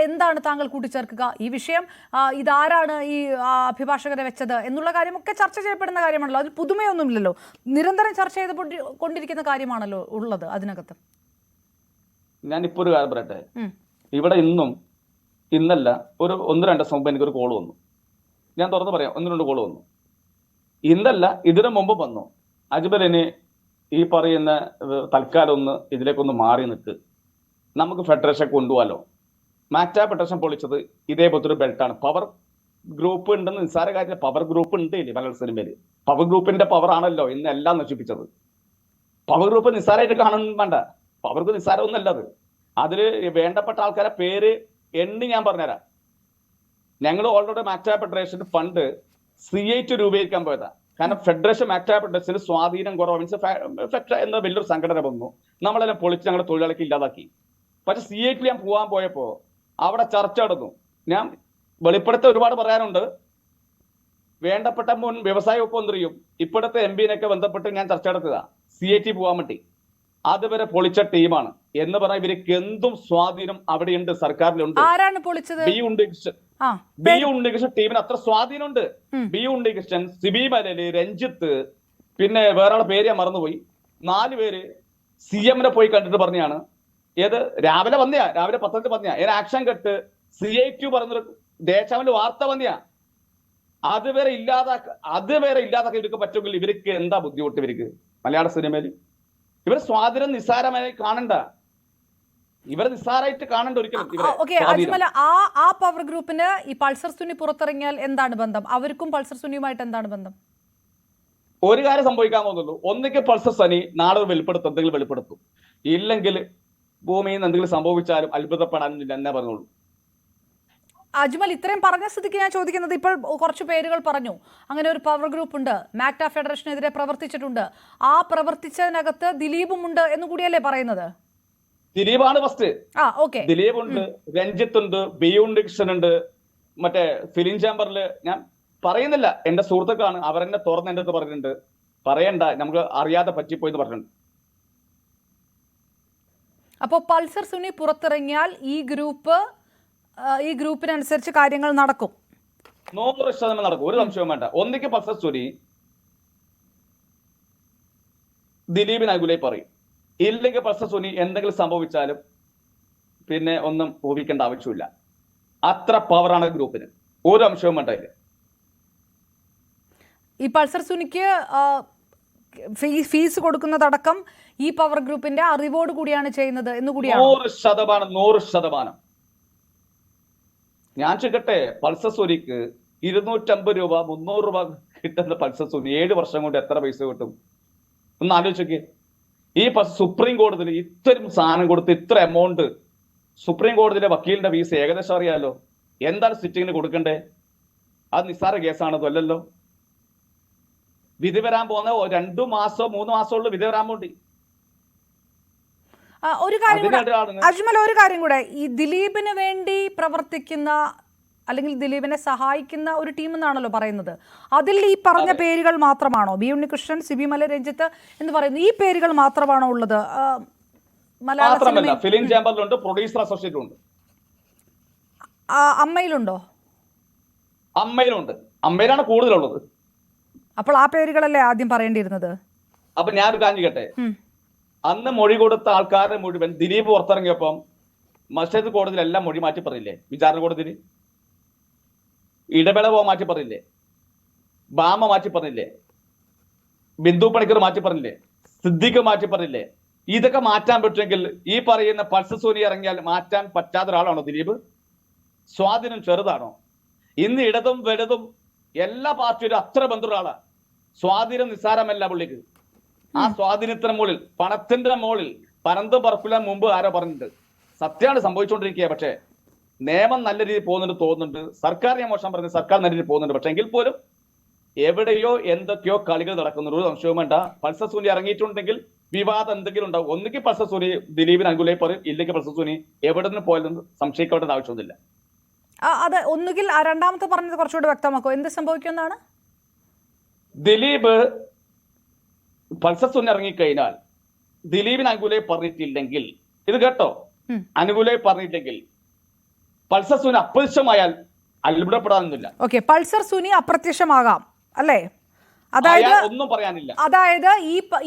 എന്താണ് താങ്കൾ കൂട്ടിച്ചേർക്കുക? ഈ വിഷയം ഇതാരാണ് ഈ അഭിഭാഷകരെ വെച്ചത് എന്നുള്ള കാര്യമൊക്കെ ചർച്ച ചെയ്യപ്പെടുന്ന കാര്യമാണല്ലോ. അതിൽ പുതുമയൊന്നുമില്ലല്ലോ. നിരന്തരം ചർച്ച ചെയ്തുകൊണ്ടിരിക്കുന്ന കാര്യമാണല്ലോ ഉള്ളത് അതിനകത്ത്. ഞാനിപ്പോ ഒരു കാര്യം പറയട്ടെ. ഇവിടെ ഇന്നല്ല ഒരു 1-2 ദിവസം മുമ്പ് എനിക്കൊരു കോൾ വന്നു. ഞാൻ തുറന്ന് പറയാം, 1-2 കോൾ വന്നു. ഇന്നല്ല, ഇതിനു മുമ്പ് വന്നു. അജ്മലിന് ഈ പറയുന്ന തൽക്കാലം ഇതിലേക്കൊന്ന് മാറി നിൽക്ക്, നമുക്ക് ഫെഡറേഷൻ കൊണ്ടുപോകാലോ. മാക്ട ഫെഡറേഷൻ പൊളിച്ചത് ഇതേപോലത്തെ ഒരു ബെൽറ്റാണ്. പവർ ഗ്രൂപ്പ് ഉണ്ടെന്ന് നിസ്സാര കാര്യം. പവർ ഗ്രൂപ്പ് ഉണ്ട് ഇല്ലേ മലയാള സിനിമയിൽ? പവർ ഗ്രൂപ്പിന്റെ പവർ ആണല്ലോ ഇന്ന് എല്ലാം നശിപ്പിച്ചത്. പവർ ഗ്രൂപ്പ് നിസ്സാരമായിട്ട് കാണുന്നു വേണ്ട. പവർ ഗ്രൂപ്പ് നിസ്സാരമൊന്നല്ല. അതില് വേണ്ടപ്പെട്ട ആൾക്കാരെ പേര് ഞാൻ പറഞ്ഞുതരാം. ഞങ്ങൾ already MACTA federation fund CIT രൂപീകരിക്കാൻ പോയതാ. കാരണം ഫെഡറേഷൻ മാക്ട ഫെഡറേഷന് സ്വാധീനം കുറവ്. മീൻസ് ഫെഡ എന്ന വലിയൊരു സംഘടന വന്നു, നമ്മളെല്ലാം പൊളിച്ച് ഞങ്ങളുടെ തൊഴിലാളിക്ക് ഇല്ലാതാക്കി. പക്ഷെ CIT ഞാൻ പോകാൻ പോയപ്പോ അവിടെ ചർച്ച നടന്നു. ഞാൻ വെളിപ്പെടുത്ത ഒരുപാട് പറയാനുണ്ട്. വേണ്ടപ്പെട്ട മുൻ വ്യവസായ വകുപ്പ് മന്ത്രിയും ഇപ്പോഴത്തെ MP-നെയൊക്കെ ബന്ധപ്പെട്ട് ഞാൻ ചർച്ച നടത്തുക CIT പോകാൻ വേണ്ടി. അതുവരെ പൊളിച്ച ടീമാണ് എന്ന് പറഞ്ഞാൽ ഇവർക്ക് എന്തും സ്വാധീനം അവിടെയുണ്ട്, സർക്കാരിലുണ്ട്. ആരാണ് പൊളിച്ചത്? ആ ബി ഉണ്ണികൃഷ്ണൻ ടീമിന് അത്ര സ്വാധീനമുണ്ട്. ബി ഉണ്ണികൃഷ്ണൻ, സിബി മലയില്, രഞ്ജിത്ത്, പിന്നെ വേറെ പേര് ഞാൻ മറന്നുപോയി. 4 പേര് CM-നെ പോയി കണ്ടിട്ട് പറഞ്ഞാണ്. ഏത് രാവിലെ പത്രത്തിൽ വന്നയാ ഏത് ആക്ഷൻ കട്ട് CIQ പറഞ്ഞൊരു ദേശാവിന്റെ വാർത്ത വന്നയാ. അതുവരെ ഇല്ലാതാക്കി ഇവർക്ക് പറ്റുമെങ്കിൽ ഇവർക്ക് എന്താ ബുദ്ധിമുട്ട്? ഇവർക്ക് മലയാള സിനിമയിൽ ഇവർ സ്വാതന്ത്ര്യം നിസ്സാരമായി കാണണ്ട. ഇവരെ നിസ്സാരമായിട്ട് കാണണ്ട ഒരിക്കലും. ഓക്കെ അജ്മൽ, ആ പവർ ഗ്രൂപ്പിന് ഈ പൾസർ സുനി പുറത്തിറങ്ങിയാൽ എന്താണ് ബന്ധം? അവർക്കും പൾസർ സുനിയുമായിട്ട് എന്താണ് ബന്ധം? ഒരു കാര്യം സംഭവിക്കാൻ പോകുന്നുള്ളൂ. ഒന്നിക്ക് പൾസർ സനി നാളെ എന്തെങ്കിലും വെളിപ്പെടുത്തും. ഇല്ലെങ്കിൽ ഭൂമിയിൽ നിന്ന് എന്തെങ്കിലും സംഭവിച്ചാലും അത്ഭുതപ്പെടാനില്ല എന്നേ പറഞ്ഞോളൂ. അജ്മൽ, ഇത്രയും പറഞ്ഞ സ്ഥിതിക്ക് ഞാൻ ചോദിക്കുന്നത്, ഇപ്പോൾ കുറച്ച് പേരുകൾ പറഞ്ഞു, അങ്ങനെ ഒരു പവർ ഗ്രൂപ്പ് ഉണ്ട്, മാക്ട ഫെഡറേഷനെതിരെ പ്രവർത്തിച്ചിട്ടുണ്ട്, ആ പ്രവർത്തിച്ചതിനകത്ത് ദിലീപും ഉണ്ട് എന്ന് കൂടിയല്ലേ പറയുന്നത്? ദിലീപാണ് ഫസ്റ്റ്. ഓക്കെ, ദിലീപ് ഉണ്ട്, രഞ്ജിത്ത് ഉണ്ട്, ബി ഉണ്ണികൃഷ്ണൻ ഉണ്ട്, മറ്റേ ഫിലിം ചേംബറില് ഞാൻ പറയുന്നില്ല, എന്റെ സുഹൃത്തുക്കളാണ്, അവരെന്നെ തുറന്ന് എന്റെ അടുത്ത് പറഞ്ഞിട്ടുണ്ട്, പറയണ്ട നമുക്ക് അറിയാതെ പറ്റിപ്പോയി പറഞ്ഞിട്ടുണ്ട്. അപ്പോൾ പൾസർ സുനി പുറത്തിറങ്ങിയാൽ ഈ ഗ്രൂപ്പിനനുസരിച്ച് കാര്യങ്ങൾ നടക്കും? 100% നടക്കും, ഒരു സംശയവും വേണ്ട. ഒന്നിക്ക് പൾസർ സുനി ദിലീപിന് അനുകൂലമായി പറയും, ഇല്ലെങ്കിൽ പൾസർ സുനി എന്തെങ്കിലും സംഭവിച്ചാലും പിന്നെ ഒന്നും ഊഹിക്കേണ്ട ആവശ്യമില്ല. അത്ര പവറാണ് ഗ്രൂപ്പിന്, ഒരു അംശവും വേണ്ട. ഈ പൾസർ സുനിക്ക് ഫീസ് കൊടുക്കുന്നതടക്കം ഈ പവർ ഗ്രൂപ്പിന്റെ അറിവോട് കൂടിയാണ് ചെയ്യുന്നത് എന്നുകൂടിയാണ്. 100%. ഞാൻ ചോദിക്കട്ടെ, പൾസർ സുനിക്ക് 250 രൂപ 300 രൂപ കിട്ടുന്ന പൾസർ സുനി 7 വർഷം കൊണ്ട് എത്ര പൈസ കിട്ടും? ഒന്ന് ആലോചിക്കേ. ഈ സുപ്രീം കോടതിയിൽ ഇത്രയും സാധനം കൊടുത്ത് ഇത്ര എമൗണ്ട്, സുപ്രീം കോടതിയിലെ വക്കീലിന്റെ ഫീസ് ഏകദേശം അറിയാലോ. എന്താണ് സിറ്റിങ്ങിന് കൊടുക്കണ്ടേ? അത് നിസ്സാര കേസാണതോ? അല്ലല്ലോ. വിധി വരാൻ പോകുന്ന 2 മാസോ 3 മാസമുള്ള വിധി വരാൻ പോണ്ടി. ഒരു കാര്യം അജ്മൽ, ഒരു കാര്യം കൂടെ, ഈ ദിലീപിന് വേണ്ടി പ്രവർത്തിക്കുന്ന അല്ലെങ്കിൽ ദിലീപിനെ സഹായിക്കുന്ന ഒരു ടീം എന്നാണല്ലോ പറയുന്നത്, അതിൽ ഈ പറഞ്ഞ പേരുകൾ മാത്രമാണോ? ബി ഉണ്ണികൃഷ്ണൻ, സിബി മല, രഞ്ജിത്ത് എന്ന് പറയുന്ന ഈ പേരുകൾ മാത്രമാണോ ഉള്ളത്? മലയാള ഫിലിം ചേംബറിലുണ്ട്, പ്രൊഡ്യൂസർ അസോസിയേറ്റ് ഉണ്ട്. അമ്മയിലുണ്ടോ? അമ്മയിലുണ്ട്, അമ്മയിലാണ് കൂടുതലുള്ളത്. അപ്പോൾ ആ പേരുകളല്ലേ ആദ്യം പറയേണ്ടിയിരുന്നത്? അപ്പൊ ഞാനൊരു കാര്യം ചെയ്യട്ടെ, അന്ന് മൊഴി കൊടുത്ത ആൾക്കാരുടെ മുഴുവൻ ദിലീപ് പുറത്തിറങ്ങിയപ്പം മജിസ്ട്രേറ്റ് കോടതിയിൽ എല്ലാം മൊഴി മാറ്റി പറഞ്ഞില്ലേ? വിചാരണ കോടതിയിൽ ഇടവേള മാറ്റി പറഞ്ഞില്ലേ? ബാമ മാറ്റി പറഞ്ഞില്ലേ? ബിന്ദു പണിക്കർ മാറ്റി പറഞ്ഞില്ലേ? സിദ്ദിഖ് മാറ്റി പറഞ്ഞില്ലേ? ഇതൊക്കെ മാറ്റാൻ പറ്റുമെങ്കിൽ ഈ പറയുന്ന പൾസർ സുനി ഇറങ്ങിയാൽ മാറ്റാൻ പറ്റാത്ത ഒരാളാണോ ദിലീപ്? സ്വാധീനം ചെറുതാണോ? ഇന്ന് ഇടതും വലുതും എല്ലാ പാർട്ടിയിലും അത്ര ബന്ധുള്ള ആളാണ്. സ്വാധീനം നിസ്സാരമല്ല പുള്ളിക്ക്. ആ സ്വാധീനത്തിന് മുകളിൽ, പണത്തിന്റെ മുകളിൽ പരന്തും പറക്കില്ല മുമ്പ് ആരോ പറഞ്ഞിട്ടുണ്ട്. സത്യമാണ് സംഭവിച്ചുകൊണ്ടിരിക്കുക. പക്ഷേ നിയമം നല്ല രീതിയിൽ പോകുന്നുണ്ട് തോന്നുന്നുണ്ട്. സർക്കാർ ഞാൻ മോശം പറഞ്ഞത്, സർക്കാർ നല്ല രീതിയിൽ പോകുന്നുണ്ട്. പക്ഷെ എങ്കിൽ പോലും എവിടെയോ എന്തൊക്കെയോ കളികൾ നടക്കുന്നുണ്ട്, ഒരു സംശയവും വേണ്ട. പൾസർ സുനി ഇറങ്ങിയിട്ടുണ്ടെങ്കിൽ വിവാദം എന്തെങ്കിലും ഉണ്ടാവും. ഒന്നുകിൽ പൾസർ സുനി ദിലീപിന് അനുകൂലമായി പറയും, ഇല്ലെങ്കിൽ പൾസർ സുനി എവിടെ നിന്ന് പോയാലും സംശയിക്കേണ്ട ആവശ്യമൊന്നുമില്ല. അത് ഒന്നുകിൽ രണ്ടാമത്തെ പറഞ്ഞത് കുറച്ചുകൂടി വ്യക്തമാക്കോ, എന്ത് സംഭവിക്കുമെന്നാണ്? ദിലീപ് പൾസർ സുനി ഇറങ്ങിക്കഴിഞ്ഞാൽ ദിലീപിന് അനുകൂലമായി പറഞ്ഞിട്ടില്ലെങ്കിൽ, ഇത് കേട്ടോ, അനുകൂലമായി പറഞ്ഞിട്ടില്ലെങ്കിൽ പൾസർ സുനി അപ്രത്യക്ഷമായാൽ അത്ഭുതപ്പെടാനൊന്നുമില്ല. ഓക്കെ, പൾസർ സുനി അപ്രത്യക്ഷമാകാം അല്ലേ? അതായത് ഒന്നും പറയാനില്ല. അതായത്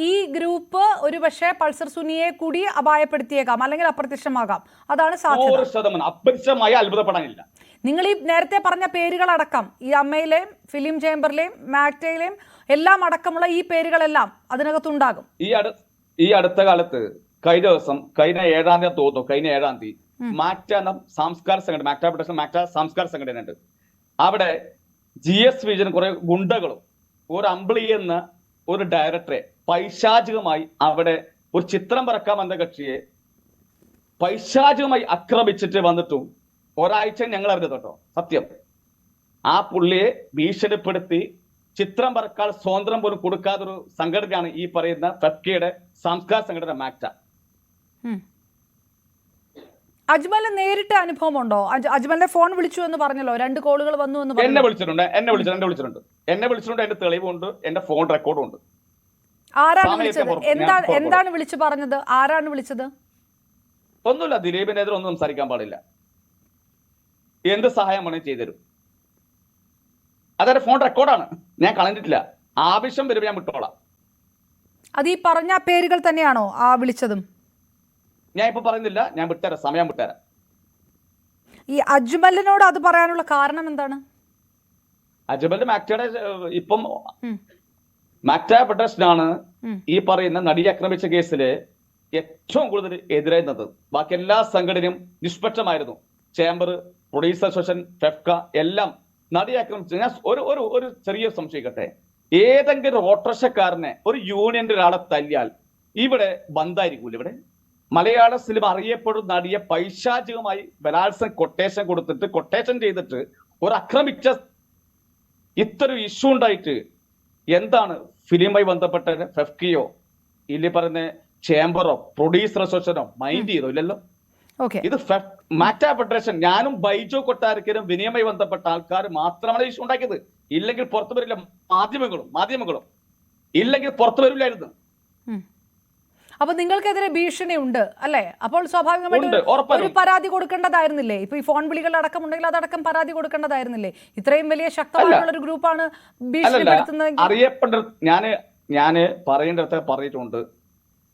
ഈ ഗ്രൂപ്പ് ഒരുപക്ഷെ പൾസർ സുനിയെ കൂടി അപായപ്പെടുത്തിയേക്കാം, അല്ലെങ്കിൽ അപ്രത്യക്ഷമാകാം. അതാണ് സാധ്യത. 100% അപ്രത്യക്ഷമായ അത്ഭുതപ്പെടാനില്ല. നിങ്ങൾ ഈ നേരത്തെ പറഞ്ഞ പേരുകളടക്കം, ഈ അമ്മയിലെയും ഫിലിം ചേംബറിലെയും മാക്ടയിലെയും എല്ലാം അടക്കമുള്ള ഈ പേരുകളെല്ലാം അതിനകത്തുണ്ടാകും. ഈ അടുത്ത കാലത്ത് കഴിഞ്ഞ 7-ാം തീയതി തോന്നുന്നു, കഴിഞ്ഞ 7-ാം തീയതി മാക്ട സാംസ്കാര സംഘടന, മാക്ട സാംസ്കാര സംഘടന ഉണ്ട്. അവിടെ GS വിജയൻ കുറെ ഗുണ്ടകളും ഒരു അമ്പിളി എന്ന ഒരു ഡയറക്ടറെ പൈശാചികമായി അവിടെ ഒരു ചിത്രം പറക്കാൻ വന്ന കക്ഷിയെ പൈശാചികമായി ആക്രമിച്ചിട്ട് വന്നിട്ടും ഒരാഴ്ച ഞങ്ങൾ അറിഞ്ഞത് കേട്ടോ, സത്യം. ആ പുള്ളിയെ ഭീഷണിപ്പെടുത്തി ചിത്രം പറക്കാൻ സ്വാതന്ത്ര്യം പോലും കൊടുക്കാതൊരു സംഘടനയാണ് ഈ പറയുന്ന ഫെഫ്കയുടെ സംസ്കാര സംഘടന മാക്ട. അജ്മലിന് നേരിട്ട് അനുഭവം ഉണ്ടോ? അജ്മലിന്റെ ഫോൺ വിളിച്ചു എന്ന് പറഞ്ഞല്ലോ, 2 കോളുകൾ വന്നു എന്ന് പറഞ്ഞു. എന്നെ വിളിച്ചിട്ടുണ്ട്. എന്റെ തെളിവുണ്ട്, എന്റെ ഫോൺ റെക്കോർഡും ഉണ്ട്. ആരാണ് വിളിച്ചത്? എന്താണ് വിളിച്ചു പറഞ്ഞത്? ആരാണ് വിളിച്ചത്? ഒന്നുമില്ല, ദിലീപിനെതിരെ ഒന്നും സംസാരിക്കാൻ പാടില്ല. എന്ത് സഹായം വേണമെങ്കിൽ ചെയ്തുതരും. അതൊരു ഫോൺ റെക്കോർഡാണ്, ഞാൻ കളഞ്ഞിട്ടില്ല. ആവശ്യം വരുമ്പോൾ ഞാൻ വിട്ടോളാം. അത് ഈ പറഞ്ഞ പേരുകൾ തന്നെയാണോ ആ വിളിച്ചതും? ഞാൻ ഇപ്പൊ പറയുന്നില്ല, ഞാൻ വിട്ടുതരാം, സമയം വിട്ടുതരാം. ഈ അജ്മലിനോട് അത് പറയാനുള്ള കാരണം എന്താണ്? അജ്മലിന്റെ മാക്ടയുടെ ഇപ്പം മാക്ട ഫെഡറേഷനാണ് ഈ പറയുന്ന നടിയെ ആക്രമിച്ച കേസില് ഏറ്റവും കൂടുതൽ എതിരായിരുന്നത്. ബാക്കി എല്ലാ സംഘടനയും നിഷ്പക്ഷമായിരുന്നു. ചേംബർ, പ്രൊഡ്യൂസർ അസോസിയേഷൻ, ഫെഫ്ക എല്ലാം നടിയെ ആക്രമിച്ചു. ഞാൻ ഒരു ചെറിയ സംശയിക്കട്ടെ, ഏതെങ്കിലും ഓട്ടോറിക്ഷക്കാരനെ ഒരു യൂണിയന്റെ ഒരാളെ തല്ലിയാൽ ഇവിടെ ബന്ധായിരിക്കൂല? ഇവിടെ മലയാള സിനിമ അറിയപ്പെടുന്ന നടിയെ പൈശാചികമായി ബലാത്സംഗം കൊട്ടേഷൻ ചെയ്തിട്ട് ഒരു ആക്രമിച്ച ഇത്ര ഇഷ്യൂ ഉണ്ടായിട്ട് എന്താണ് ഫിലിമുമായി ബന്ധപ്പെട്ട ഫെഫ്കിയോ ഇല്ല പറയുന്ന ചേംബറോ പ്രൊഡ്യൂസർ അസോസിയേഷനോ മൈൻഡ് ചെയ്തോ? ഇല്ലല്ലോ. ഇത് മാക്ട ഫെഡറേഷൻ, ഞാനും ബൈജോ കൊട്ടാരക്കരും വിനിയുമായി ബന്ധപ്പെട്ട ആൾക്കാർ മാത്രമാണ് ഇഷ്യൂ ഉണ്ടാക്കിയത്. ഇല്ലെങ്കിൽ പുറത്തു വരില്ല. മാധ്യമങ്ങളും ഇല്ലെങ്കിൽ പുറത്തു വരില്ലായിരുന്നു. അപ്പൊ നിങ്ങൾക്കെതിരെ ഭീഷണി ഉണ്ട് അല്ലേ? അപ്പോൾ സ്വാഭാവികമായിട്ടും ഒരു പരാതി കൊടുക്കേണ്ടതായിരുന്നില്ലേ? ഇപ്പൊ ഈ ഫോൺ വിളികൾ അടക്കം ഉണ്ടെങ്കിൽ അതടക്കം പരാതി കൊടുക്കേണ്ടതായിരുന്നില്ലേ? ഇത്രയും വലിയ ശക്തമായിട്ടുള്ള ഒരു ഗ്രൂപ്പാണ് ഭീഷണിപ്പെടുത്തുന്നത്. അറിയപ്പെട്ട ഞാന് പറയേണ്ടടുത്ത് പറഞ്ഞിട്ടുണ്ട്.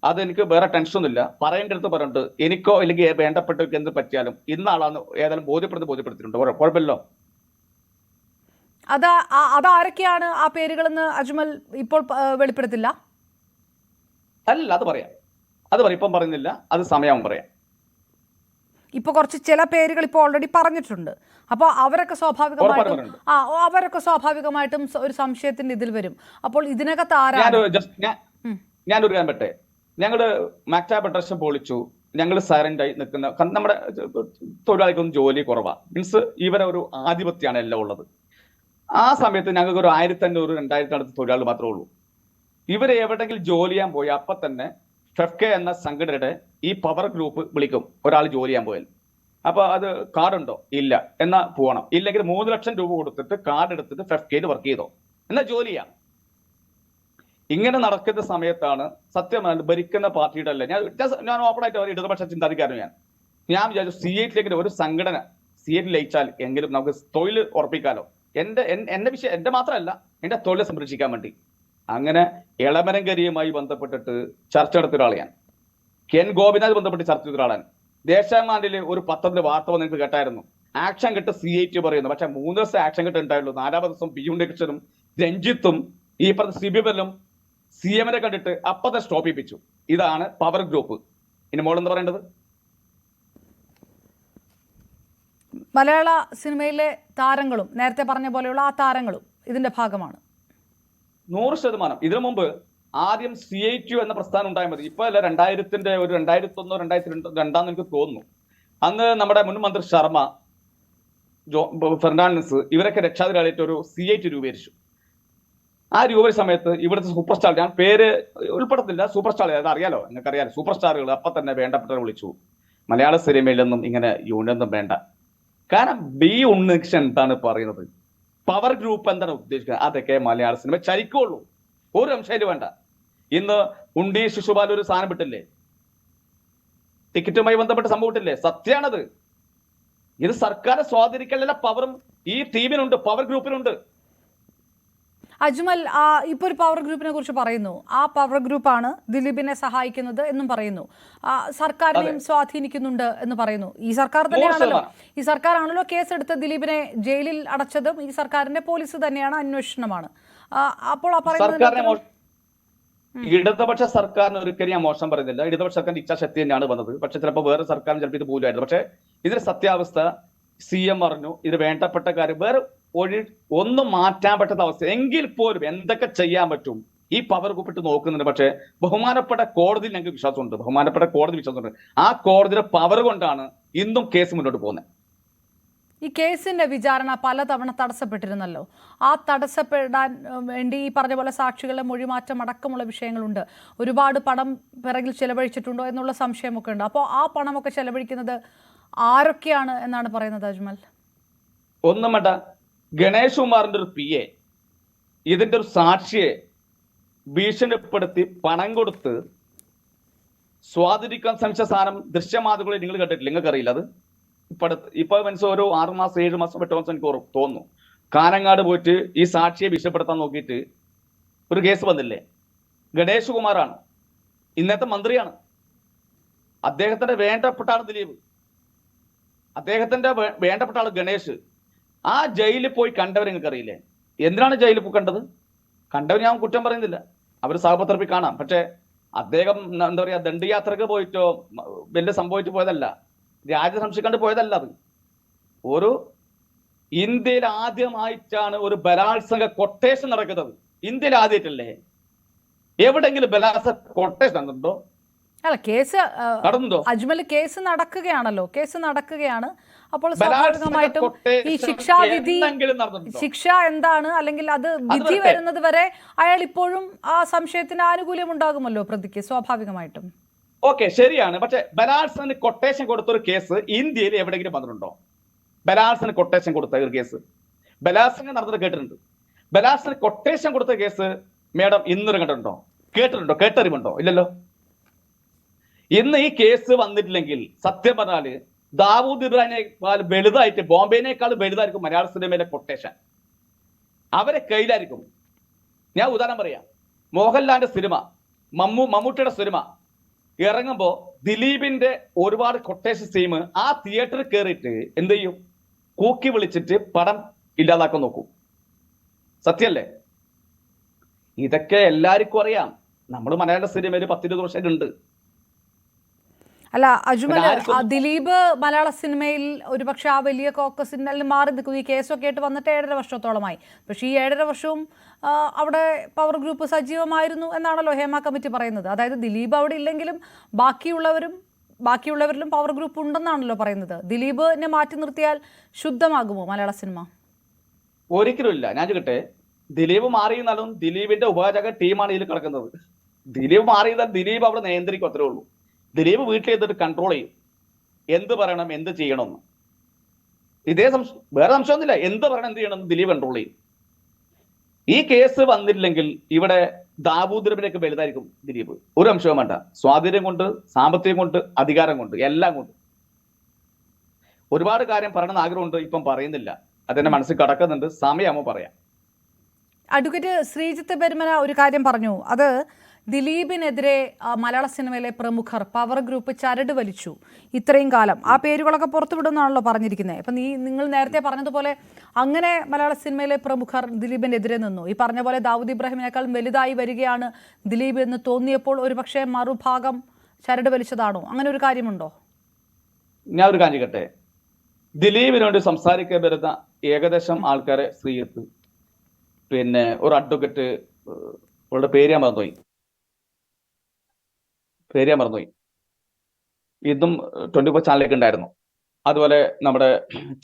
അതെനിക്ക് വേറെ ടെൻഷനൊന്നുമില്ല. പറയേണ്ടടുത്ത് പറഞ്ഞിട്ടുണ്ട്. എനിക്കോ അല്ലെങ്കിൽ വേണ്ടപ്പെട്ടവർക്ക് എന്ത് പറ്റിയാലും ഇന്നാളാണ് ഏതായാലും ബോധ്യപ്പെടുത്തിയിട്ടുണ്ട്. കുഴപ്പമില്ലോ. അതാരൊക്കെയാണ് ആ പേരുകളെന്ന് അജ്മൽ ഇപ്പോൾ വെളിപ്പെടുത്തില്ല? അല്ല, അത് പറയാം. ഇപ്പം പറയുന്നില്ല, അത് സമയം പറയാം. ഇപ്പൊ കുറച്ച് ചില പേരുകൾ ഇപ്പോൾ ഓൾറെഡി പറഞ്ഞിട്ടുണ്ട്. അപ്പോൾ അവരൊക്കെ സ്വാഭാവികമായിട്ടും ഒരു സംശയത്തിന്റെ ഇതിൽ വരും. അപ്പോൾ ഇതിനകത്ത് ഞാനൊരു കാര്യം പറ്റേ, ഞങ്ങള് മാക്ട ഫെഡറേഷൻ പൊളിച്ചു. ഞങ്ങൾ സൈലന്റായി നിൽക്കുന്ന നമ്മുടെ തൊഴിലാളിക്കൊന്നും ജോലി കുറവാ. മീൻസ് ഇവരെ ഒരു ആധിപത്യമാണ് എല്ലാം ഉള്ളത്. ആ സമയത്ത് ഞങ്ങൾക്ക് ഒരു 1500-2000 അടുത്ത് തൊഴിലാളികൾ മാത്രമേ ഉള്ളൂ. ഇവരെ എവിടെങ്കിലും ജോലി ചെയ്യാൻ പോയി അപ്പൊ തന്നെ ഫെഫ്ക എന്ന സംഘടനയുടെ ഈ പവർ ഗ്രൂപ്പ് വിളിക്കും ഒരാൾ ജോലി ചെയ്യാൻ പോയാൽ. അപ്പൊ അത് കാർഡുണ്ടോ? ഇല്ല, എന്നാ പോകണം. ഇല്ലെങ്കിൽ 3 ലക്ഷം രൂപ കൊടുത്തിട്ട് കാർഡ് എടുത്തിട്ട് ഫെഫ്കയിൽ വർക്ക് ചെയ്തോ, എന്നാ ജോലി ചെയ്യാം. ഇങ്ങനെ നടക്കുന്ന സമയത്താണ് സത്യമാണ് ഭരിക്കുന്ന പാർട്ടിയുടെ അല്ല, ഞാൻ ഓപ്പൺ ആയിട്ട് ഇടതുപക്ഷ ചിന്താധികാരൻ ഞാൻ വിചാരിച്ചു CIT ഒരു സംഘടന CIT ലയിച്ചാൽ എങ്കിലും നമുക്ക് തൊഴിൽ ഉറപ്പിക്കാലോ. എന്റെ വിഷയം എന്റെ മാത്രമല്ല, എന്റെ തൊഴിൽ സംരക്ഷിക്കാൻ വേണ്ടി. അങ്ങനെ എളമരങ്കരിയുമായി ബന്ധപ്പെട്ടിട്ട് ചർച്ച നടത്തിയ ഒരാളെയാണ്. കെൻ ഗോപിനാഥ് ബന്ധപ്പെട്ട് ചർച്ച ചെയ്ത ഒരാളാണ്. ദേശാമാനിലെ ഒരു പത്രത്തിന്റെ വാർത്ത നിങ്ങൾക്ക് കേട്ടായിരുന്നു. ആക്ഷൻ കെട്ട് CIT പറയുന്നു. പക്ഷെ 3 ദിവസം ആക്ഷൻ കെട്ട് ഉണ്ടായുള്ളൂ. 4ാമത്തെ ദിവസം പിയുണ്ടക്ഷനും രഞ്ജിത്തും ഈ പറഞ്ഞ സിബിബലും CM-നെ കണ്ടിട്ട് അപ്പത്തെ സ്റ്റോപ്പ് ചെയ്യിപ്പിച്ചു. ഇതാണ് പവർ ഗ്രൂപ്പ്. ഇനി മോളെന്താ പറയേണ്ടത്? മലയാള സിനിമയിലെ താരങ്ങളും നേരത്തെ പറഞ്ഞ പോലെയുള്ള ആ താരങ്ങളും ഇതിന്റെ ഭാഗമാണ്. 100%. ഇതിനു മുമ്പ് ആദ്യം CIT എന്ന പ്രസ്ഥാനം ഉണ്ടായാൽ മതി. ഇപ്പൊ അല്ല, 2000-ന്റെ ഒരു 2001, 2002 എനിക്ക് തോന്നുന്നു. അന്ന് നമ്മുടെ മുൻ മന്ത്രി ശർമ്മ, ഫെർണാണ്ടസ് ഇവരൊക്കെ രക്ഷാധികാരിയായിട്ട് ഒരു CIT രൂപീകരിച്ചു. ആ രൂപീകരിച്ച സമയത്ത് ഇവിടുത്തെ സൂപ്പർ സ്റ്റാർ, ഞാൻ പേര് ഉൾപ്പെടുത്തില്ല, സൂപ്പർ സ്റ്റാർ അത് അറിയാലോ, നിങ്ങൾക്കറിയാലോ, സൂപ്പർ സ്റ്റാറുകൾ അപ്പൊ തന്നെ വേണ്ടപ്പെട്ടവരെ വിളിച്ചു. മലയാള സിനിമയിലൊന്നും ഇങ്ങനെ യൂണിയൊന്നും വേണ്ട. കാരണം ഉണ്ണികൃഷ്ണൻ എന്താണ് പറയുന്നത്, പവർ ഗ്രൂപ്പ് എന്താണ് ഉദ്ദേശിക്കുന്നത്, അതൊക്കെ മലയാള സിനിമ ചരിക്കുള്ളൂ. ഒരു അംശയില് വേണ്ട. ഇന്ന് ഉണ്ടി ശിശുപാൽ ഒരു സാധനം വിട്ടില്ലേ, ടിക്കറ്റുമായി ബന്ധപ്പെട്ട സംഭവം വിട്ടില്ലേ, സത്യാണത്. ഇത് സർക്കാർ സ്വാധീനിക്കലല്ല, പവറും ഈ ടീമിനുണ്ട്, പവർ ഗ്രൂപ്പിനുണ്ട്. അജ്മൽ, ഇപ്പോൾ ഒരു പവർ ഗ്രൂപ്പിനെ കുറിച്ച് പറയുന്നു. ആ പവർ ഗ്രൂപ്പാണ് ദിലീപിനെ സഹായിക്കുന്നത് എന്നും പറയുന്നു. സർക്കാരിനെയും സ്വാധീനിക്കുന്നുണ്ട് എന്ന് പറയുന്നു. ഈ സർക്കാർ തന്നെയാണല്ലോ, ഈ സർക്കാരാണല്ലോ കേസെടുത്ത് ദിലീപിനെ ജയിലിൽ അടച്ചതും. ഈ സർക്കാരിന്റെ പോലീസ് തന്നെയാണ്, അന്വേഷണമാണ്. അപ്പോൾ ആ പറയുന്നത് ഇടതുപക്ഷ സർക്കാരിന് ഒരിക്കലും ഞാൻ മോശം പറയുന്നില്ല. ഇടതുപക്ഷ സർക്കാരിന്റെ ഇച്ഛാശക്തി തന്നെയാണ് വന്നത്. പക്ഷെ ചിലപ്പോൾ വേറെ സർക്കാരിന് ചിലപ്പോൾ ഇത് പോലുമായിരുന്നു. പക്ഷെ ഇതിന്റെ സത്യാവസ്ഥ CM പറഞ്ഞു. ഇത് വേണ്ടപ്പെട്ട കാര്യം വേറെ ഒന്നും മാറ്റാൻ പറ്റാത്ത അവസ്ഥ. എങ്കിൽ പോലും എന്തൊക്കെ ചെയ്യാൻ പറ്റും ഈ പവർ ഗ്രൂപ്പിട്ട് നോക്കുന്നുണ്ട്. പക്ഷെ ബഹുമാനപ്പെട്ട കോടതിയിൽ ഞങ്ങൾക്ക് വിശ്വാസമുണ്ട്. ആ കോടതിയുടെ പവർ കൊണ്ടാണ് ഇന്നും കേസ് മുന്നോട്ട് പോകുന്നത്. ഈ കേസിന്റെ വിചാരണ പലതവണ തടസ്സപ്പെട്ടിരുന്നല്ലോ. ആ തടസ്സപ്പെടാൻ വേണ്ടി ഈ പറഞ്ഞ പോലെ സാക്ഷികളുടെ മൊഴിമാറ്റം അടക്കമുള്ള വിഷയങ്ങളുണ്ട്. ഒരുപാട് പണം പിറകിൽ ചെലവഴിച്ചിട്ടുണ്ടോ എന്നുള്ള സംശയമൊക്കെ ഉണ്ട്. അപ്പോൾ ആ പണമൊക്കെ ചെലവഴിക്കുന്നത് ആരൊക്കെയാണ് എന്നാണ് പറയുന്നത് അജ്മൽ? ഒന്നും വേണ്ട, ഗണേഷ് കുമാറിന്റെ ഒരു PA ഇതിന്റെ ഒരു സാക്ഷിയെ ഭീഷണിപ്പെടുത്തി പണം കൊടുത്ത് സ്വാധീനിക്കാൻ ശ്രമിച്ച സാധനം ദൃശ്യമാധ്യമങ്ങളിൽ നിങ്ങൾ കേട്ടിട്ടില്ല, നിങ്ങൾക്ക് അറിയില്ല. അത് ഇപ്പൊ മനസ്സ് ഒരു 6 മാസം 7 മാസം 8 മാസം എനിക്ക് തോന്നുന്നു. കാനങ്ങാട് പോയിട്ട് ഈ സാക്ഷിയെ ഭീഷണിപ്പെടുത്താൻ നോക്കിയിട്ട് ഒരു കേസ് വന്നില്ലേ? ഗണേഷ് കുമാറാണ്, ഇന്നത്തെ മന്ത്രിയാണ്. അദ്ദേഹത്തിന്റെ വേണ്ടപ്പെട്ട ആള് ദിലീപ്, അദ്ദേഹത്തിന്റെ വേണ്ടപ്പെട്ട ആള് ഗണേഷ്. ആ ജയിലിൽ പോയി കണ്ടവർ നിങ്ങൾക്ക് അറിയില്ലേ? എന്തിനാണ് ജയിലിൽ പോയി കണ്ടത്? കണ്ടവർ ഞാൻ കുറ്റം പറയുന്നില്ല, അവർ സഹപത്രപ്പിൽ കാണാം. പക്ഷെ അദ്ദേഹം എന്താ പറയാ, ദണ്ഡയാത്രക്ക് പോയിട്ടോ വലിയ സംഭവിച്ചു പോയതല്ല, രാജ്യം സംരക്ഷിക്കാണ്ട് പോയതല്ല. അത് ഒരു ഇന്ത്യയിൽ ആദ്യമായിട്ടാണ് ഒരു ബലാത്സംഗ കൊട്ടേഷൻ നടക്കുന്നത്. ഇന്ത്യയിൽ ആദ്യമായിട്ടല്ലേ? എവിടെങ്കിലും ബലാത്സംഗ കൊട്ടേഷൻ നടന്നുണ്ടോ? അല്ല, കേസ് നടന്നുണ്ടോ? അജ്മൽ, കേസ് നടക്കുകയാണല്ലോ, കേസ് നടക്കുകയാണ്. അപ്പോൾ സ്വാഭാവികമായിട്ടും ഈ ശിക്ഷാവിധി, ശിക്ഷ എന്താണ്, അല്ലെങ്കിൽ അത് വിധി വരുന്നത് വരെ അയാൾ ഇപ്പോഴും ആ സംശയത്തിന് ആനുകൂല്യം ഉണ്ടാകുമല്ലോ പ്രതിക്ക്, സ്വാഭാവികമായിട്ടും. ഓക്കെ, ശരിയാണ്. പക്ഷെ ബലാത്സംഗ കൊട്ടേഷൻ കൊടുത്ത ഒരു കേസ് ഇന്ത്യയിൽ എവിടെയെങ്കിലും വന്നിട്ടുണ്ടോ? ബലാത്സംഗ കൊട്ടേഷൻ കൊടുത്ത ഒരു കേസ്, ബലാത്സംഗം നടന്നത് കേട്ടിട്ടുണ്ട്. ബലാത്സംഗ കൊട്ടേഷൻ കൊടുത്ത കേസ് മേഡം ഇന്നൊരു കണ്ടിട്ടുണ്ടോ? കേട്ടിട്ടുണ്ടോ? കേട്ടറിവുണ്ടോ? ഇല്ലല്ലോ. ഇന്ന് ഈ കേസ് വന്നിട്ടില്ലെങ്കിൽ സത്യം പറഞ്ഞാല് ദാവൂദ് ഇബ്രാഹിമിനേക്കാൾ വലുതായിട്ട്, ബോംബെനേക്കാൾ വലുതായിരിക്കും മലയാള സിനിമയിലെ കൊട്ടേഷൻ. അവരെ കയ്യിലായിരിക്കും. ഞാൻ ഉദാഹരണം പറയാം. മോഹൻലാലിന്റെ സിനിമ, മമ്മൂട്ടിയുടെ സിനിമ ഇറങ്ങുമ്പോ ദിലീപിന്റെ ഒരുപാട് കൊട്ടേഷൻ ടീം ആ തിയേറ്ററിൽ കയറിയിട്ട് എന്ത് ചെയ്യും? കൂക്കി വിളിച്ചിട്ട് പടം ഇല്ലാതാക്കാൻ നോക്കും. സത്യല്ലേ? ഇതൊക്കെ എല്ലാവർക്കും അറിയാം. നമ്മൾ മലയാള സിനിമയിൽ 10-20 വർഷമായിട്ടുണ്ട്. അല്ല അജ്മൽ, ദിലീപ് മലയാള സിനിമയിൽ ഒരുപക്ഷെ ആ വലിയ കോക്കസിൽ മാറി നിൽക്കുന്നു. ഈ കേസൊക്കെ ആയിട്ട് വന്നിട്ട് 7.5 വർഷത്തോളമായി. പക്ഷേ ഈ 7.5 വർഷവും അവിടെ പവർ ഗ്രൂപ്പ് സജീവമായിരുന്നു എന്നാണല്ലോ ഹേമ കമ്മിറ്റി പറയുന്നത്. അതായത് ദിലീപ് അവിടെ ഇല്ലെങ്കിലും ബാക്കിയുള്ളവരിലും പവർ ഗ്രൂപ്പ് ഉണ്ടെന്നാണല്ലോ പറയുന്നത്. ദിലീപിനെ മാറ്റി നിർത്തിയാൽ ശുദ്ധമാകുമോ മലയാള സിനിമ? ഒരിക്കലും ഇല്ല. ഞാൻ ചോദിക്കട്ടെ, ദിലീപ് മാറിയെന്നാലും ദിലീപിന്റെ ഉപചക ടീമാണ് ഇതിൽ കിടക്കുന്നത്. ദിലീപ് മാറിയെന്നാൽ ദിലീപ് അവിടെ നിയന്ത്രിക്കും, അത്രേ ഉള്ളൂ. ദിലീപ് വീട്ടിൽ ചെയ്തിട്ട് കൺട്രോൾ ചെയ്യും, എന്ത് പറയണം എന്ത് ചെയ്യണമെന്ന്. വേറെ സംശയമൊന്നുമില്ല. എന്ത് പറയണം എന്ത് ചെയ്യണമെന്ന് ദിലീപ് കൺട്രോൾ ചെയ്യും. ഈ കേസ് വന്നില്ലെങ്കിൽ ഇവിടെ ദാവൂദ്രബിനൊക്കെ വലുതായിരിക്കും ദിലീപ്, ഒരു അംശവും വേണ്ട. സ്വാധീനം കൊണ്ട്, സാമ്പത്തികം കൊണ്ട്, അധികാരം കൊണ്ട്, എല്ലാം കൊണ്ട് ഒരുപാട് കാര്യം പറയണമെന്ന് ആഗ്രഹമുണ്ട്. ഇപ്പം പറയുന്നില്ല, അതെന്റെ മനസ്സിൽ കടക്കുന്നുണ്ട്. സമയമാകുമ്പോൾ പറയാം. അഡ്വക്കേറ്റ് ശ്രീജിത്ത് പെരുമന ഒരു കാര്യം പറഞ്ഞു. അത് ദിലീപിനെതിരെ മലയാള സിനിമയിലെ പ്രമുഖർ, പവർ ഗ്രൂപ്പ് ചരട് വലിച്ചു ഇത്രയും കാലം. ആ പേരുകളൊക്കെ പുറത്തുവിടുന്നാണല്ലോ പറഞ്ഞിരിക്കുന്നത്. അപ്പം നിങ്ങൾ നേരത്തെ പറഞ്ഞതുപോലെ അങ്ങനെ മലയാള സിനിമയിലെ പ്രമുഖർ ദിലീപിനെതിരെ നിന്നു. ഈ പറഞ്ഞ പോലെ ദാവൂദ് ഇബ്രാഹിമിനേക്കാൾ വലുതായി വരികയാണ് ദിലീപ് എന്ന് തോന്നിയപ്പോൾ ഒരുപക്ഷെ മറുഭാഗം ചരട് വലിച്ചതാണോ? അങ്ങനെ ഒരു കാര്യമുണ്ടോ? ഞാൻ ഒരു കാര്യം കേട്ടെ, ദിലീപിന് വേണ്ടി സംസാരിക്കാൻ വരുന്ന ഏകദേശം ആൾക്കാരെ ശ്രീയത്ത്, പിന്നെ ഒരു അഡ്വക്കേറ്റ്, അവളുടെ പേര് ഞാൻ മറന്നുപോയി, ഇന്നും 24 ചാനലിലേക്ക് ഉണ്ടായിരുന്നു. അതുപോലെ നമ്മുടെ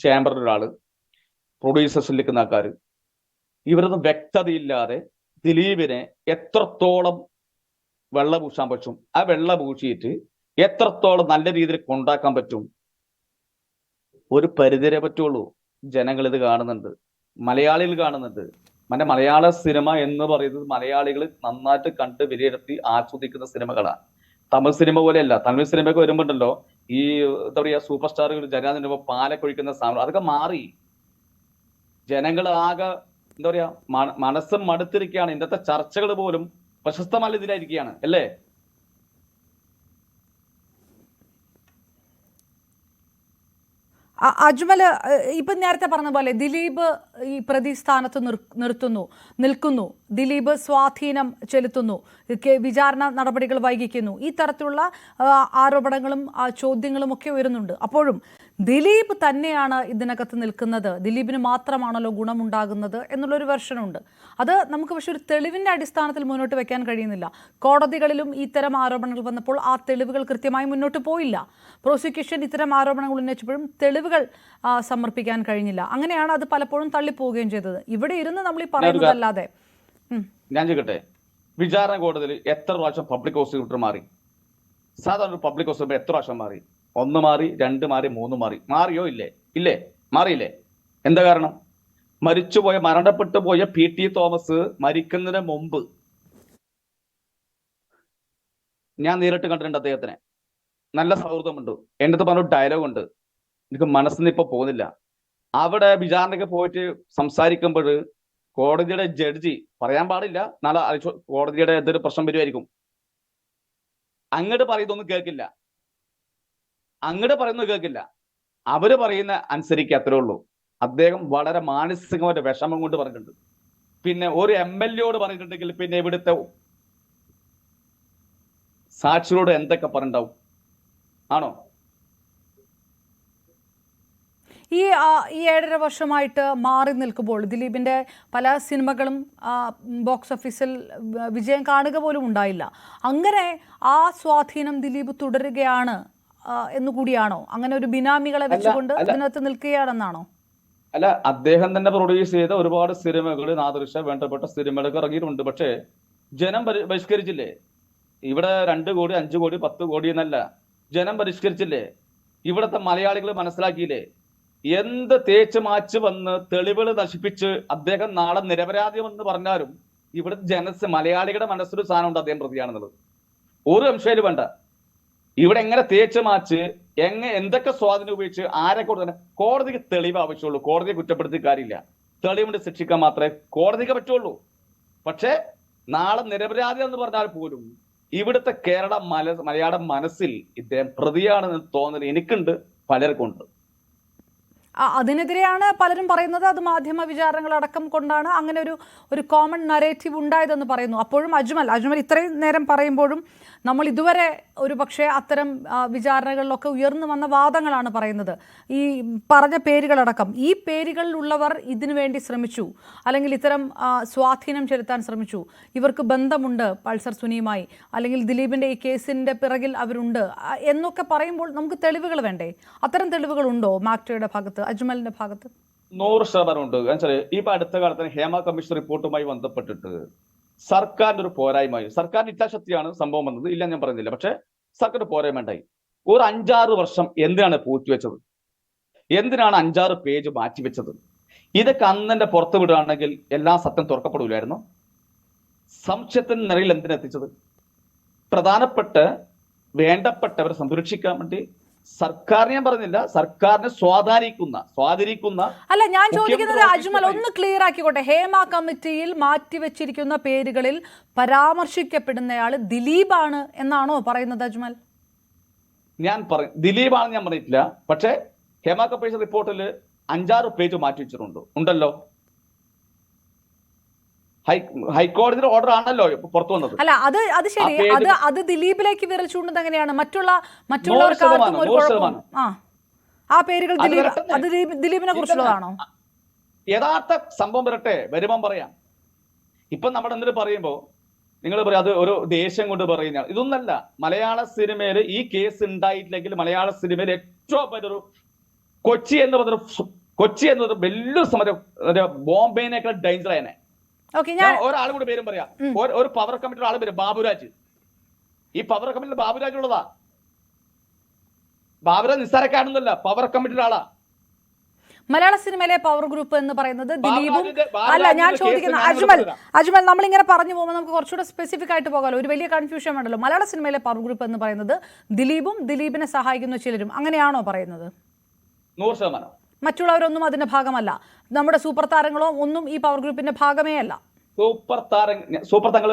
ചേംബറിൽ ഒരാള്, പ്രൊഡ്യൂസേഴ്സിൽ നിൽക്കുന്ന ആൾക്കാർ, ഇവരൊന്നും വ്യക്തതയില്ലാതെ ദിലീപിനെ എത്രത്തോളം വെള്ള പൂശാൻ പറ്റും, ആ വെള്ള പൂശിയിട്ട് എത്രത്തോളം നല്ല രീതിയിൽ കൊണ്ടാക്കാൻ പറ്റും, ഒരു പരിധിരെ പറ്റുള്ളൂ. ജനങ്ങൾ ഇത് കാണുന്നുണ്ട്, മലയാളികൾ കാണുന്നുണ്ട്. മലയാള സിനിമ എന്ന് പറയുന്നത് മലയാളികൾ നന്നായിട്ട് കണ്ട് വിലയിരുത്തി ആസ്വദിക്കുന്ന സിനിമകളാണ്. തമിഴ് സിനിമ പോലെയല്ല. തമിഴ് സിനിമയൊക്കെ വരുമ്പോണ്ടല്ലോ ഈ എന്താ പറയുക, സൂപ്പർ സ്റ്റാറുകൾ ജനാധിപത്യ പാലക്കൊഴിക്കുന്ന സാധനം അതൊക്കെ മാറി. ജനങ്ങൾ ആകെ എന്താ പറയാ, മനസ്സും മടുത്തിരിക്കുകയാണ്. ഇന്നത്തെ ചർച്ചകൾ പോലും പ്രശസ്തമായ ഇതിലായിരിക്കുകയാണ് അല്ലേ? അജ്മൽ, ഇപ്പം നേരത്തെ പറഞ്ഞ പോലെ ദിലീപ് ഈ പ്രതിസ്ഥാനത്ത് നിൽക്കുന്നു, ദിലീപ് സ്വാധീനം ചെലുത്തുന്നു, വിചാരണ നടപടികൾ വൈകിക്കുന്നു, ഈ തരത്തിലുള്ള ആരോപണങ്ങളും ചോദ്യങ്ങളും ഒക്കെ ഉയരുന്നുണ്ട്. അപ്പോഴും ദിലീപ് തന്നെയാണ് ഇതിനകത്ത് നിൽക്കുന്നത്, ദിലീപിന് മാത്രമാണല്ലോ ഗുണമുണ്ടാകുന്നത് എന്നുള്ളൊരു വെർഷനുണ്ട്. അത് നമുക്ക് പക്ഷെ ഒരു തെളിവിൻ്റെ അടിസ്ഥാനത്തിൽ മുന്നോട്ട് വെക്കാൻ കഴിയുന്നില്ല. കോടതികളിലും ഇത്തരം ആരോപണങ്ങൾ വന്നപ്പോൾ ആ തെളിവുകൾ കൃത്യമായി മുന്നോട്ട് പോയില്ല. പ്രോസിക്യൂഷൻ ഇത്തരം ആരോപണങ്ങൾ ഉന്നയിച്ചപ്പോഴും തെളിവുകൾ സമർപ്പിക്കാൻ കഴിഞ്ഞില്ല. അങ്ങനെയാണ് അത് പലപ്പോഴും തള്ളിപ്പോവുകയും ചെയ്തത്. ഇവിടെ ഇരുന്ന് നമ്മൾ ഈ പറയുന്നതല്ലാതെ. ഞാൻ ചോദിക്കട്ടെ, വിചാരണ കോടതിയിൽ എത്ര പ്രാവശ്യം പബ്ലിക് പ്രോസിക്യൂട്ടർ മാറി? സാധാരണ ഒരു പബ്ലിക് പ്രോസിക്യൂട്ടർ എത്ര പ്രാവശ്യം മാറി? 1 മാറി, 2 മാറി, 3 മാറി. മാറിയോ? ഇല്ലേ? മാറിയില്ലേ? എന്താ കാരണം? മരണപ്പെട്ടു പോയ PT തോമസ് മരിക്കുന്നതിന് മുമ്പ് ഞാൻ നേരിട്ട് കണ്ടിട്ടുണ്ട് അദ്ദേഹത്തിനെ. നല്ല സൗഹൃദമുണ്ട്. എൻ്റെ അടുത്ത് പറഞ്ഞ ഡയലോഗ് ഉണ്ട്, എനിക്ക് മനസ്സിന് ഇപ്പൊ പോകുന്നില്ല. അവിടെ വിചാരണയ്ക്ക് പോയിട്ട് സംസാരിക്കുമ്പോൾ കോടതിയുടെ ജഡ്ജി പറയാൻ പാടില്ല, നാളെ കോടതിയുടെ എന്തൊരു പ്രശ്നം വരുമായിരിക്കും. അങ്ങോട്ട് പറയുന്നൊന്നും കേൾക്കില്ല, അങ്ങോട്ട് പറയുന്നത് കേൾക്കില്ല, അവര് പറയുന്ന അനുസരിക്കുക, അത്രേ ഉള്ളൂ. അദ്ദേഹം വളരെ മാനസികമായിട്ട് വിഷമം കൊണ്ട് പറഞ്ഞിട്ടുണ്ട്. പിന്നെ ഒരു MLA പറഞ്ഞിട്ടുണ്ടെങ്കിൽ പിന്നെ ഇവിടുത്തെ സാക്ഷികളോട് എന്തൊക്കെ പറഞ്ഞിട്ടുണ്ടാവും? ആണോ? ഈ 7.5 വർഷമായിട്ട് മാറി നിൽക്കുമ്പോൾ ദിലീപിൻ്റെ പല സിനിമകളും ബോക്സ് ഓഫീസിൽ വിജയം കാണുക പോലും ഉണ്ടായില്ല. അങ്ങനെ ആ സ്വാധീനം ദിലീപ് തുടരുകയാണ് എന്നുകൂടിയാണോ? അങ്ങനെ ഒരു ബിനാമികളെ വെച്ചുകൊണ്ട് ഇതിനകത്ത് നിൽക്കുകയാണെന്നാണോ? അല്ല, അദ്ദേഹം തന്നെ പ്രൊഡ്യൂസ് ചെയ്ത ഒരുപാട് സിനിമകൾ, നാദൃശ വേണ്ടപ്പെട്ട സിനിമകളൊക്കെ ഇറങ്ങിയിട്ടുണ്ട്. പക്ഷേ ജനം ബഹിഷ്കരിച്ചില്ലേ? ഇവിടെ 2 കോടി 5 കോടി 10 കോടി എന്നല്ല, ജനം ബഹിഷ്കരിച്ചില്ലേ? ഇവിടുത്തെ മലയാളികൾ മനസ്സിലാക്കിയില്ലേ? എന്ത് തേച്ച് മാച്ച് വന്ന് തെളിവുകൾ നശിപ്പിച്ച് അദ്ദേഹം നാളെ നിരപരാധിയെന്ന് പറഞ്ഞാലും ഇവിടെ മലയാളികളുടെ മനസ്സിലൊരു സാധനം ഉണ്ട്, അദ്ദേഹം പ്രതിയാണെന്നുള്ളത്. ഒരു സംശയം വേണ്ട. ഇവിടെ എങ്ങനെ തേച്ച് മാച്ച് എന്തൊക്കെ സ്വാധീനം ഉപയോഗിച്ച് ആരെ കൊടുക്കാൻ കോടതിക്ക് തെളിവ് ആവശ്യമുള്ളൂ. കോടതിയെ കുറ്റപ്പെടുത്തി കാര്യമില്ല, തെളിവുകൊണ്ട് ശിക്ഷിക്കാൻ മാത്രമേ കോടതിക്ക് പറ്റുള്ളൂ. പക്ഷെ നാളെ നിരപരാധി എന്ന് പറഞ്ഞാൽ പോലും ഇവിടുത്തെ മലയാള മനസ്സിൽ ഇദ്ദേഹം പ്രതിയാണെന്ന് തോന്നൽ എനിക്കുണ്ട്, പലർക്കും ഉണ്ട്. അതിനെതിരെയാണ് പലരും പറയുന്നത്. അത് മാധ്യമ വിചാരങ്ങളടക്കം കൊണ്ടാണ് അങ്ങനെ ഒരു കോമൺ നരേറ്റീവ് ഉണ്ടായതെന്ന് പറയുന്നു. അപ്പോഴും അജ്മൽ ഇത്രയും നേരം പറയുമ്പോഴും നമ്മൾ ഇതുവരെ ഒരു പക്ഷേ അത്തരം വിചാരണകളിലൊക്കെ ഉയർന്നു വന്ന വാദങ്ങളാണ് പറയുന്നത്. ഈ പറഞ്ഞ പേരുകളടക്കം, ഈ പേരുകളിലുള്ളവർ ഇതിനു വേണ്ടി ശ്രമിച്ചു, അല്ലെങ്കിൽ ഇത്തരം സ്വാധീനം ചെലുത്താൻ ശ്രമിച്ചു, ഇവർക്ക് ബന്ധമുണ്ട് പൾസർ സുനിയുമായി, അല്ലെങ്കിൽ ദിലീപിൻ്റെ ഈ കേസിൻ്റെ പിറകിൽ അവരുണ്ട് എന്നൊക്കെ പറയുമ്പോൾ നമുക്ക് തെളിവുകൾ വേണ്ടേ? അത്തരം തെളിവുകളുണ്ടോ മാക്ടയുടെ ഭാഗത്ത്, അജ്മലിന്റെ ഭാഗത്ത്? 100% ഉണ്ട്. ഇപ്പൊ അടുത്ത കാലത്ത് ഹേമ കമ്മീഷൻ റിപ്പോർട്ടുമായി ബന്ധപ്പെട്ടിട്ട് സർക്കാരിന്റെ ഒരു പോരായ്മ, സർക്കാരിന്റെ ഇച്ഛാശക്തിയാണ് സംഭവം വന്നത്, ഇല്ല ഞാൻ പറയുന്നില്ല. പക്ഷെ സർക്കാർ പോരായ്മ ഉണ്ടായി. ഒരു 5-6 വർഷം എന്തിനാണ് പൂഴ്ത്തിവെച്ചത്? എന്തിനാണ് 5-6 പേജ് മാറ്റിവെച്ചത്? ഇതൊക്കെ അന്നെ പുറത്തു വിടുകയാണെങ്കിൽ എല്ലാ സത്യം തുറക്കപ്പെടില്ലായിരുന്നു. സംശയത്തിന് നിലയിൽ എന്തിനെത്തിച്ചത്? പ്രധാനപ്പെട്ട വേണ്ടപ്പെട്ടവരെ സംരക്ഷിക്കാൻ വേണ്ടി സർക്കാരിനെ, ഞാൻ പറഞ്ഞില്ല, സർക്കാരിനെ സ്വാധീനിക്കുന്ന അല്ല, ഞാൻ ചോദിക്കുന്നത് അജ്മൽ ഒന്ന് ക്ലിയർ ആക്കിക്കോട്ടെ. ഹേമ കമ്മിറ്റിയിൽ മാറ്റിവെച്ചിരിക്കുന്ന പേരുകളിൽ പരാമർശിക്കപ്പെടുന്നയാള് ദിലീപാണ് എന്നാണോ പറയുന്നത് അജ്മൽ? ദിലീപാണെന്ന് ഞാൻ പറഞ്ഞിട്ടില്ല. പക്ഷെ ഹേമ കമ്മീഷൻ റിപ്പോർട്ടിൽ 5-6 പേജ് മാറ്റി വെച്ചിട്ടുണ്ട് ഉണ്ടല്ലോ. ഹൈക്കോടതിയുടെ ഓർഡർ ആണല്ലോ പുറത്തു വന്നത്. അല്ല, അത് ശരി. അത് ദിലീപിലേക്ക് വിരൽ ചൂണ്ടുന്നത് എങ്ങനെയാണ്? മറ്റുള്ളവർക്ക് ആ പേരുകൾ ദിലീപിനെ കുറിച്ചുള്ളതാണോ? യഥാർത്ഥ സംഭവം വരുമ്പം പറയാം. ഇപ്പൊ നമ്മൾ എന്തിനു പറയുമ്പോ നിങ്ങൾ പറയാം അത് ഒരു ദേഷ്യം കൊണ്ട് പറയുന്ന ഇതൊന്നല്ല. മലയാള സിനിമയിൽ ഈ കേസ് ഉണ്ടായിട്ടില്ലെങ്കിൽ മലയാള സിനിമയിൽ ഏറ്റവും വലിയൊരു കൊച്ചി എന്നൊരു വലിയൊരു സമരം, ബോംബെനേക്കാൾ ഡേഞ്ചർ ആയനെ. ഒരാൾ കൂടി പേരും പറയാം. ഒരു പവർ കമ്മിറ്റിയുടെ ആള് പേര് ബാബുരാജ്. ഈ പവർ കമ്മിറ്റിയിൽ ബാബുരാജ് ഉള്ളതാ. ബാബുരാജ് നിസ്സാരക്കാരനൊന്നുമല്ല, പവർ കമ്മിറ്റിയുടെ ആളാ. മലയാള സിനിമയിലെ പവർ ഗ്രൂപ്പ് എന്ന് പറയുന്നത് ദിലീപും അല്ല. ഞാൻ ചോദിക്കുന്ന അജ്മൽ നമ്മളിങ്ങനെ പറഞ്ഞു പോകുമ്പോൾ നമുക്ക് കുറച്ചുകൂടെ സ്പെസിഫിക് ആയിട്ട് പോകാമല്ലോ, ഒരു വലിയ കൺഫ്യൂഷൻ വേണ്ടല്ലോ. മലയാള സിനിമയിലെ പവർ ഗ്രൂപ്പ് എന്ന് പറയുന്നത് ദിലീപും ദിലീപിനെ സഹായിക്കുന്ന ചിലരും, അങ്ങനെയാണോ പറയുന്നത്? 100%. മറ്റുള്ളവരൊന്നും അതിന്റെ ഭാഗമല്ല. നമ്മുടെ സൂപ്പർ താരങ്ങളോ ഒന്നും ഈ പവർ ഗ്രൂപ്പിന്റെ ഭാഗമേ അല്ല. സൂപ്പർ താരങ്ങൾ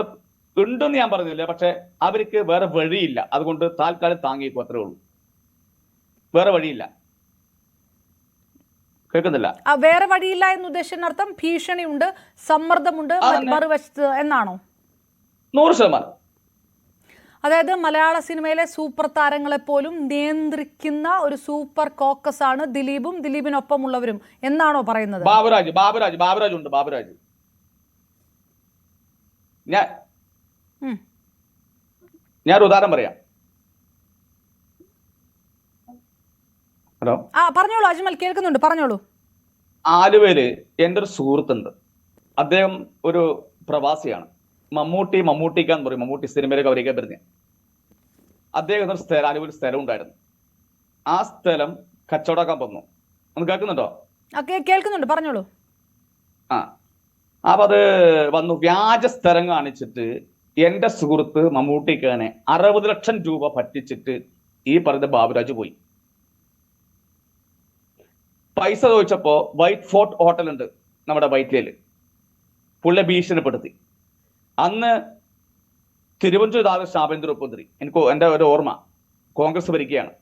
ഉണ്ടെന്ന് ഞാൻ പറഞ്ഞില്ല, പക്ഷെ അവർക്ക് വേറെ വഴിയില്ല, അതുകൊണ്ട് താൽക്കാലം താങ്ങിക്കോ, അത്രേ ഉള്ളൂ. വേറെ വഴിയില്ല. കേൾക്കുന്നില്ല? വേറെ വഴിയില്ല എന്ന് ഉദ്ദേശിച്ചതിനർത്ഥം ഭീഷണിയുണ്ട്, സമ്മർദ്ദമുണ്ട് മറുവശത്ത് എന്നാണോ? 100%. അതായത് മലയാള സിനിമയിലെ സൂപ്പർ താരങ്ങളെ പോലും നിയന്ത്രിക്കുന്ന ഒരു സൂപ്പർ കോക്കസ് ആണ് ദിലീപും ദിലീപിനൊപ്പമുള്ളവരും എന്നാണോ പറയുന്നത്? ബാബുരാജ് ഉണ്ട്. ഞാൻ ഉദാഹരണം പറയാം. ഹലോ, പറഞ്ഞോളൂ അജ്മൽ, കേൾക്കുന്നുണ്ട്, പറഞ്ഞോളൂ. ആലുവയില് എൻ്റെ ഒരു സുഹൃത്തുണ്ട്. അദ്ദേഹം ഒരു പ്രവാസിയാണ്. മമ്മൂട്ടിക്കാന്ന് പറയും, മമ്മൂട്ടി സിനിമയിലൊക്കെ അവരൊക്കെ വരുന്നത്. അദ്ദേഹം ആലുവയിൽ സ്ഥലം ഉണ്ടായിരുന്നു. ആ സ്ഥലം കച്ചവടമാക്കാൻ വന്നു. ഒന്ന് കേൾക്കുന്നുണ്ടോ? കേൾക്കുന്നുണ്ട്, പറഞ്ഞോളൂ. അപ്പൊ അത് വന്നു വ്യാജ സ്ഥലം കാണിച്ചിട്ട് എന്റെ സുഹൃത്ത് മമ്മൂട്ടിക്കാനെ 60 ലക്ഷം രൂപ പറ്റിച്ചിട്ട് ഈ പറയുന്ന ബാബുരാജ് പോയി. പൈസ ചോദിച്ചപ്പോ വൈറ്റ് ഫോർട്ട് ഹോട്ടൽ ഉണ്ട് നമ്മുടെ വൈറ്റിലയിൽ, പുള്ളിയെ ഭീഷണിപ്പെടുത്തി. അന്ന് തിരുവനന്തപുരം ആഭ്യന്തര ഉപമന്ത്രി, എനിക്ക് എന്റെ ഒരു ഓർമ്മ, കോൺഗ്രസ് ഭരിക്കുകയാണ്.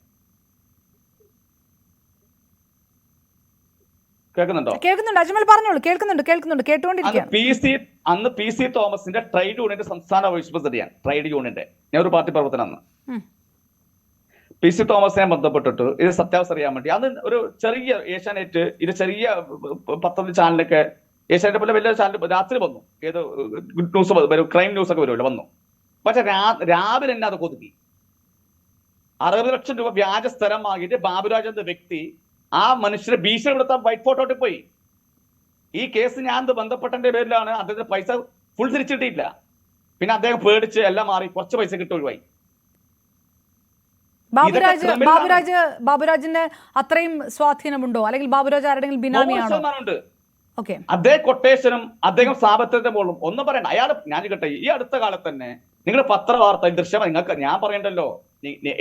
കേൾക്കുന്നുണ്ടോ? കേൾക്കുന്നുണ്ട് അജ്മൽ, പറഞ്ഞോളൂ. കേൾക്കുന്നുണ്ട് കേട്ടുകൊണ്ടിരിക്കുകയാണ്. അന്ന് പി സി തോമസിന്റെ ട്രേഡ് യൂണിയന്റെ സംസ്ഥാന വൈസ് പ്രസിഡന്റാണ്. ട്രേഡ് യൂണിയന്റെ ഞാൻ ഒരു പാർട്ടി പ്രവർത്തനം. പി സി തോമസിനെ ബന്ധപ്പെട്ടിട്ട് ഇത് സത്യാവസ്ഥ അറിയാൻ വേണ്ടി അന്ന് ഒരു ചെറിയ ഏഷ്യാനെറ്റ്, ഇത് ചെറിയ 10 ചാനലൊക്കെ, ഏഷ്യാനെറ്റ് പോലെ വലിയ ചാനൽ രാത്രി വന്നു, ഏത് ന്യൂസ് വരും, ക്രൈം ന്യൂസ് ഒക്കെ വരുമല്ലോ, വന്നു. പക്ഷെ രാവിലെ തന്നെ അത് കൊതുക്കി. 60 ലക്ഷം രൂപ വ്യാജ സ്ഥലം വാങ്ങിയിട്ട് ബാബുരാജ് എന്ന വ്യക്തി ആ മനുഷ്യരെ ഭീഷണിപ്പെടുത്താൻ വൈറ്റ് ഫോർട്ടോട്ടിൽ പോയി. ഈ കേസ് ഞാൻ ബന്ധപ്പെട്ടതിന്റെ പേരിലാണ് അദ്ദേഹത്തിന് പൈസ ഫുൾ തിരിച്ചിട്ടില്ല. പിന്നെ അദ്ദേഹം പേടിച്ച് എല്ലാം മാറി, കുറച്ച് പൈസ കിട്ടി ഒഴിവായി. ബാബുരാജിന്റെ അത്രയും സ്വാധീനമുണ്ടോ, അല്ലെങ്കിൽ ബാബുരാജ് ആരുടെങ്കിലും ബിനാമിയാണോ? ഓക്കെ, അദ്ദേഹം കൊട്ടേഷനും അദ്ദേഹം സാമ്പത്തികത്തിന്റെ മുകളിലും ഒന്നും പറയണ്ട. അയാൾ ഞാൻ കേട്ടെ, ഈ അടുത്ത കാലത്ത് തന്നെ നിങ്ങൾ പത്രവാർത്ത ദൃശ്യം നിങ്ങൾക്ക് ഞാൻ പറയണ്ടല്ലോ,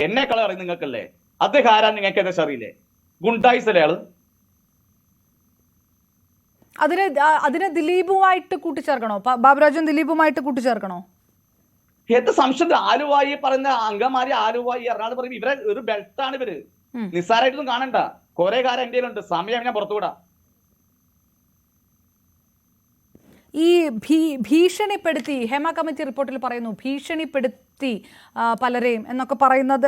എന്നെ കള അറിയും നിങ്ങൾക്കല്ലേ. അദ്ദേഹം ആരാ നിങ്ങൾക്ക് ഏകദേശം അറിയില്ലേ? ഗുണ്ടായിസല്ലേ ആള്. അതിനെ ദിലീപുമായിട്ട് കൂട്ടിച്ചേർക്കണോ? ബാബുരാജും ദിലീപുമായിട്ട് കൂട്ടിച്ചേർക്കണോ? എന്ത് സംശയം? ആലുവായി പറയുന്ന അങ്കമാലി, ആലുവായി എറണാകുളം പറയുമ്പോൾ ഇവരെ ഒരു ബെൽറ്റാണ് ഇവര്. നിസ്സാരമായിട്ടൊന്നും കാണണ്ട. കുറെ കാലം എന്റെ ഉണ്ട്, സമയം ഞാൻ പുറത്തുവിടാം. ഈ ഭീഷണിപ്പെടുത്തി, ഹേമ കമ്മിറ്റി റിപ്പോർട്ടിൽ പറയുന്നു, ഭീഷണിപ്പെടുത്തി പലരെയും എന്നൊക്കെ പറയുന്നത്,